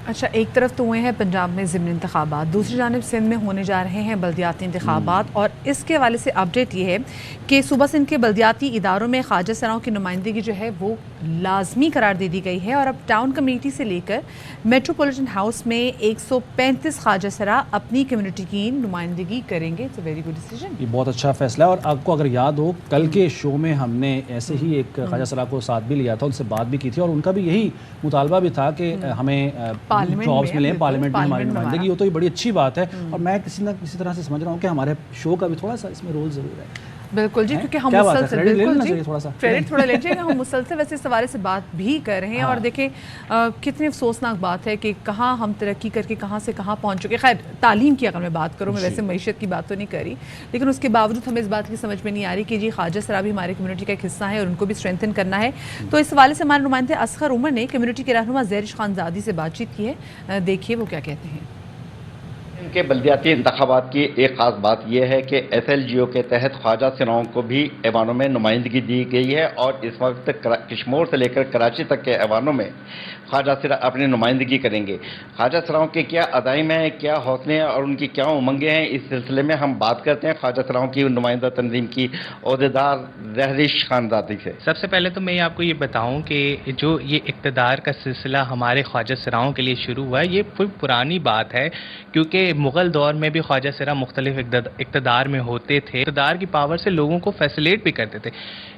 A: اچھا، ایک طرف تو ہوئے ہیں پنجاب میں ضمنی انتخابات، دوسری جانب سندھ میں ہونے جا رہے ہیں بلدیاتی انتخابات. اور اس کے حوالے سے اپڈیٹ یہ ہے کہ صوبہ سندھ کے بلدیاتی اداروں میں خواجہ سراؤں کی نمائندگی جو ہے وہ لازمی قرار دے دی گئی ہے. اور اب ٹاؤن کمیٹی سے لے کر میٹروپولیٹن ہاؤس میں 135 خواجہ سرا اپنی کمیونٹی کی نمائندگی کریں گے. It's a very good decision.
B: یہ بہت اچھا فیصلہ ہے. اور آپ کو اگر یاد ہو کل کے شو میں ہم نے ایسے ہی ایک خواجہ سرا کو ساتھ بھی لیا تھا، ان سے بات بھی کی تھی اور ان کا بھی یہی مطالبہ بھی تھا کہ ہمیں جابس ملیں، پارلیمنٹ میں ہماری نمائندگی ہو. تو یہ بڑی اچھی بات ہے اور میں کسی نہ کسی طرح سے سمجھ رہا ہوں کہ ہمارے شو کا بھی تھوڑا سا اس میں رول ضرور ہے.
A: بالکل جی، کیونکہ ہم مسلسل کریڈٹ تھوڑا لے جائے گا. ہم مسلسل ویسے اس حوالے سے بات بھی کر رہے ہیں اور دیکھیں کتنی افسوسناک بات ہے کہ کہاں ہم ترقی کر کے کہاں سے کہاں پہنچ چکے. خیر تعلیم کی اگر میں بات کروں، میں ویسے معیشت کی بات تو نہیں کر رہی، لیکن اس کے باوجود ہمیں اس بات کی سمجھ میں نہیں آ رہی کہ جی خواجہ سرا بھی ہماری کمیونٹی کا ایک حصہ ہے اور ان کو بھی اسٹرینتھن کرنا ہے. تو اس حوالے سے ہمارے نمائندے اصغر عمر نے کمیونٹی کے رہنما زیرش خان زادی سے بات چیت کی ہے. دیکھیے وہ کیا کہتے ہیں.
L: ان کے بلدیاتی انتخابات کی ایک خاص بات یہ ہے کہ ایس ایل جی او کے تحت خواجہ سراؤں کو بھی ایوانوں میں نمائندگی دی گئی ہے اور اس وقت کشمور سے لے کر کراچی تک کے ایوانوں میں خواجہ سرا اپنی نمائندگی کریں گے. خواجہ سراؤں کے کیا عزائم ہیں، کیا حوصلے ہیں اور ان کی کیا امنگیں ہیں، اس سلسلے میں ہم بات کرتے ہیں خواجہ سراؤں کی نمائندہ تنظیم کی عہدیدار زہرش خان زادی سے.
M: سب سے پہلے تو میں آپ کو یہ بتاؤں کہ جو یہ اقتدار کا سلسلہ ہمارے خواجہ سراؤں کے لیے شروع ہوا ہے، یہ پرانی بات ہے کیونکہ مغل دور میں بھی خواجہ سرا مختلف اقتدار میں ہوتے تھے، اقتدار کی پاور سے لوگوں کو فیسیلیٹ بھی کرتے تھے.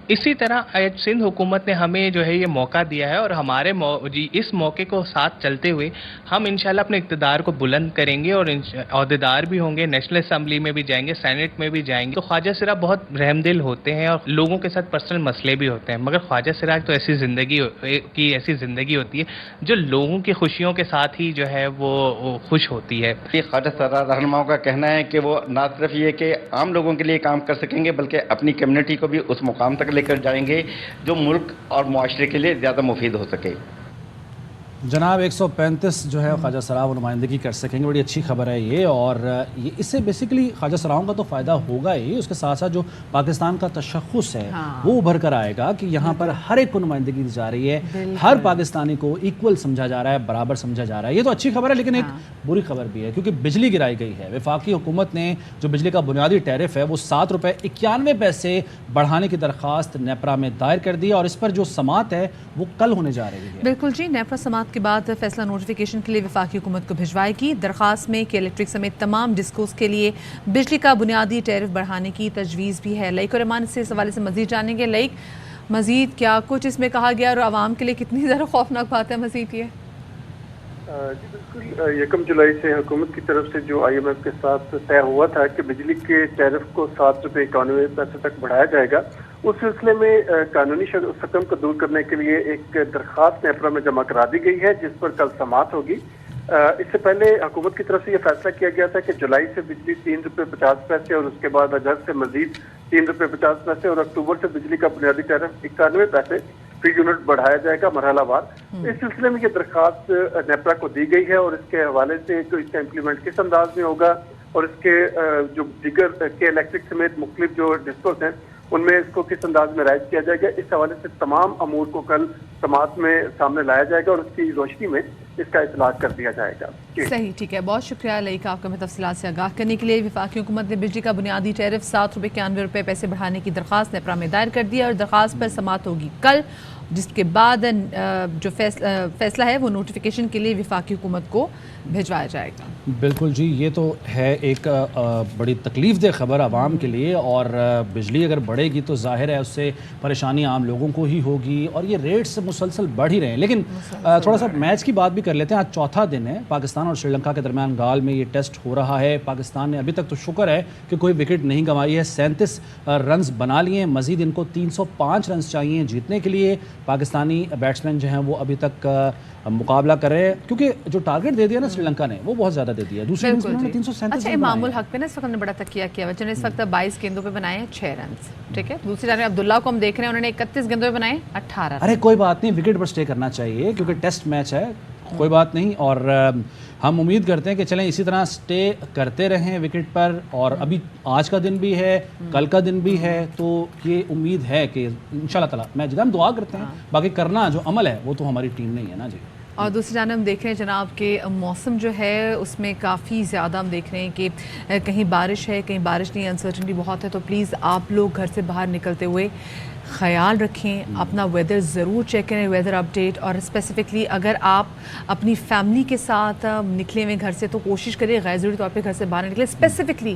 M: اسی طرح سندھ حکومت نے ہمیں جو ہے یہ موقع دیا ہے اور ہمارے اس موقع کو ساتھ چلتے ہوئے ہم انشاءاللہ اپنے اقتدار کو بلند کریں گے اور عہدیدار بھی ہوں گے، نیشنل اسمبلی میں بھی جائیں گے، سینٹ میں بھی جائیں گے. تو خواجہ سرا بہت رحم دل ہوتے ہیں اور لوگوں کے ساتھ پرسنل مسئلے بھی ہوتے ہیں، مگر خواجہ سرا تو ایسی زندگی ہوتی ہے جو لوگوں کی خوشیوں کے ساتھ ہی جو ہے وہ خوش ہوتی ہے.
L: خواجہ سرا رہنماؤں کا کہنا ہے کہ وہ نہ صرف یہ کہ عام لوگوں کے لیے کام کر سکیں گے بلکہ اپنی کمیونٹی کو بھی اس مقام تک لے کر جائیں گے جو ملک اور معاشرے کے لیے زیادہ مفید ہو سکے.
B: جناب 135 جو ہے خواجہ سرا وہ نمائندگی کر سکیں گے. بڑی اچھی خبر ہے یہ، اور اس سے بیسیکلی خواجہ سراؤں کا تو فائدہ ہوگا ہی، اس کے ساتھ ساتھ جو پاکستان کا تشخص ہے وہ ابھر کر آئے گا کہ یہاں پر ہر ایک کو نمائندگی دی جا رہی ہے، ہر پاکستانی کو ایکول سمجھا جا رہا ہے، برابر سمجھا جا رہا ہے. یہ تو اچھی خبر ہے، لیکن ایک بری خبر بھی ہے کیونکہ بجلی گرائی گئی ہے. وفاقی حکومت نے جو بجلی کا بنیادی ٹیرف ہے وہ 7 روپے 91 پیسے بڑھانے کی درخواست نیپرا میں دائر کر دی اور اس پر جو سماعت ہے وہ کل ہونے جا رہی ہے.
A: بالکل جی، نیپرا سماعت کے بعد فیصلہ نوٹیفیکیشن کے لیے وفاقی حکومت کو بھجوائے گی. درخواست میں کہ الیکٹرک سمیت تمام ڈسکوز کے لیے بجلی کا بنیادی ٹیرف بڑھانے کی تجویز بھی ہے. لائک اور رحمان سے اس حوالے سے مزید جانیں گے. لائک مزید کیا کچھ اس میں کہا گیا اور عوام کے لیے کتنی زیادہ خوفناک بات ہے مزید یہ؟
D: جی بالکل، 1 جولائی سے حکومت کی طرف سے جو IMF کے ساتھ طے ہوا تھا کہ بجلی کے ٹیرف کو 7.91 تک بڑھایا جائے گا، اس سلسلے میں قانونی شکم کو دور کرنے کے لیے ایک درخواست نیپرا میں جمع کرا دی گئی ہے، جس پر کل سماعت ہوگی۔ اس سے پہلے حکومت کی طرف سے یہ فیصلہ کیا گیا تھا کہ جولائی سے بجلی 3.50 روپے اور اس کے بعد اگست سے مزید 3.50 روپے اور اکتوبر سے بجلی کا بنیادی ٹیرف 91 پیسے فی یونٹ بڑھایا جائے گا مرحلہ وار۔ اس سلسلے میں یہ درخواست نیپرا کو دی گئی ہے اور اس کے حوالے سے جو اس کا امپلیمنٹ کس انداز میں ہوگا اور اس کے جو دیگر کے الیکٹرک سمیت مختلف جو ڈسکوز ہیں ان میں اس کو کس انداز میں رائج کیا جائے گا، اس حوالے سے تمام امور کو کل سماعت میں سامنے لایا جائے گا اور اس کی روشنی میں اس کا اطلاق کر دیا جائے گا۔
A: صحیح، ٹھیک ہے، بہت شکریہ علیکہ آپ کو ہمیں تفصیلات سے آگاہ کرنے کے لیے۔ وفاقی حکومت نے بجلی کا بنیادی ٹیرف 7.91 روپے پیسے بڑھانے کی درخواست نیپرا میں دائر کر دی ہے اور درخواست پر سماعت ہوگی کل، جس کے بعد جو فیصلہ ہے وہ نوٹیفیکیشن کے لیے وفاقی حکومت کو بھیجوایا جائے گا۔
B: بالکل جی، یہ تو ہے ایک بڑی تکلیف دہ خبر عوام کے لیے، اور بجلی اگر بڑھے گی تو ظاہر ہے اس سے پریشانی عام لوگوں کو ہی ہوگی، اور یہ ریٹس مسلسل بڑھ ہی رہے ہیں۔ لیکن تھوڑا سا میچ کی بات بھی کر لیتے ہیں۔ آج چوتھا دن ہے پاکستان اور سری لنکا کے درمیان گال میں یہ ٹیسٹ ہو رہا ہے۔ پاکستان نے ابھی تک تو شکر ہے کہ کوئی وکٹ نہیں گنوائی ہے، 37 رنز بنا لیے ہیں، مزید ان کو 305 رنز چاہیے جیتنے کے لیے۔ پاکستانی بیٹسمین جو ہیں وہ ابھی تک مقابلہ کر رہے ہیں، کیونکہ جو ٹارگٹ دے دیا نا سری لنکا نے وہ بہت زیادہ دے دیا۔ دوسری اننگز میں 337
A: اچھا، امام الحق پہ نا اس وقت نے بڑا تکیہ کیا، بچوں نے اس وقت 22 گیندوں پہ بنائے ہیں 6 رنز، ٹھیک ہے۔ دوسری جانب عبداللہ کو ہم دیکھ رہے ہیں، انہوں نے 31 گیندوں پہ بنائے 18 رنز۔
B: ارے کوئی بات نہیں، وکٹ پر سٹے کرنا چاہیے کیونکہ ٹیسٹ میچ ہے، کوئی بات نہیں، اور ہم امید کرتے ہیں کہ چلیں اسی طرح سٹے کرتے رہیں وکٹ پر، اور ابھی آج کا دن بھی ہے، کل کا دن بھی ہے، تو یہ امید ہے کہ انشاءاللہ تعالیٰ میچ ہم دعا کرتے ہیں، باقی کرنا جو عمل ہے وہ تو ہماری ٹیم نہیں ہے نا جی۔
A: اور دوسری جانب ہم دیکھ رہے ہیں جناب کہ موسم جو ہے اس میں کافی زیادہ ہم دیکھ رہے ہیں کہ کہیں بارش ہے کہیں بارش نہیں، انسرٹنٹی بہت ہے، تو پلیز آپ لوگ گھر سے باہر نکلتے ہوئے خیال رکھیں، اپنا ویدر ضرور چیک کریں، ویدر اپڈیٹ، اور اسپیسیفکلی اگر آپ اپنی فیملی کے ساتھ نکلے ہوئے گھر سے تو کوشش کریں غیر ضروری طور پہ گھر سے باہر نکلیں۔ اسپیسیفکلی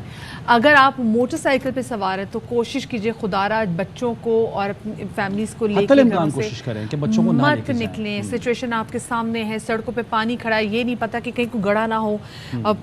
A: اگر آپ موٹر سائیکل پہ سوار ہیں تو کوشش کیجیے خدا را بچوں کو اور اپنی فیملیز کو لے کے
B: کوشش کریں کہ بچوں کو
A: مت نکلیں۔ سچویشن آپ کے سامنے ہے، سڑکوں پہ پانی کھڑا ہے، یہ نہیں پتا کہ کہیں کوئی گڑھا نہ ہو،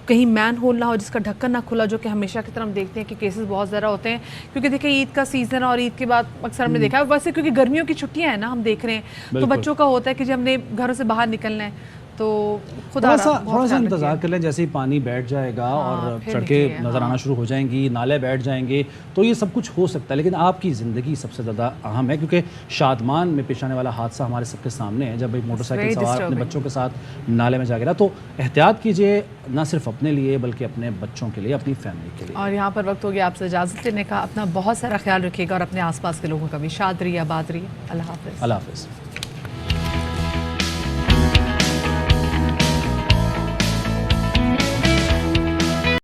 A: کہیں مین ہول نہ ہو جس کا ڈھکن نہ کھلا، جو کہ ہمیشہ کی طرح ہم دیکھتے ہیں کہ کیسز بہت زیادہ ہوتے ہیں، کیونکہ دیکھیں عید کا سیزن اور عید کے بعد اکثر ہم نے دیکھا ہے، ویسے کیونکہ گرمیوں کی چھٹیاں ہیں نا ہم دیکھ رہے ہیں، تو بچوں کا ہوتا ہے کہ جب ہم نے گھروں سے باہر نکلنا ہے تو تھوڑا
B: سا انتظار کر لیں، جیسے ہی پانی بیٹھ جائے گا اور سڑکیں نظر آنا شروع ہو جائیں گی، نالے بیٹھ جائیں گے، تو یہ سب کچھ ہو سکتا ہے، لیکن آپ کی زندگی سب سے زیادہ اہم ہے، کیونکہ شادمان میں پیش آنے والا حادثہ ہمارے سب کے سامنے ہے، جب ایک موٹر سائیکل سوار اپنے بچوں کے ساتھ نالے میں جا گرا، تو احتیاط کیجیے نہ صرف اپنے لیے بلکہ اپنے بچوں کے لیے، اپنی فیملی کے لیے۔
A: اور یہاں پر وقت ہو گیا آپ سے اجازت لینے کا، اپنا بہت سارا خیال رکھیے گا اور اپنے آس پاس کے لوگوں کا بھی۔ شاد رہیے، آباد رہیے، اللہ حافظ۔
B: اللہ حافظ۔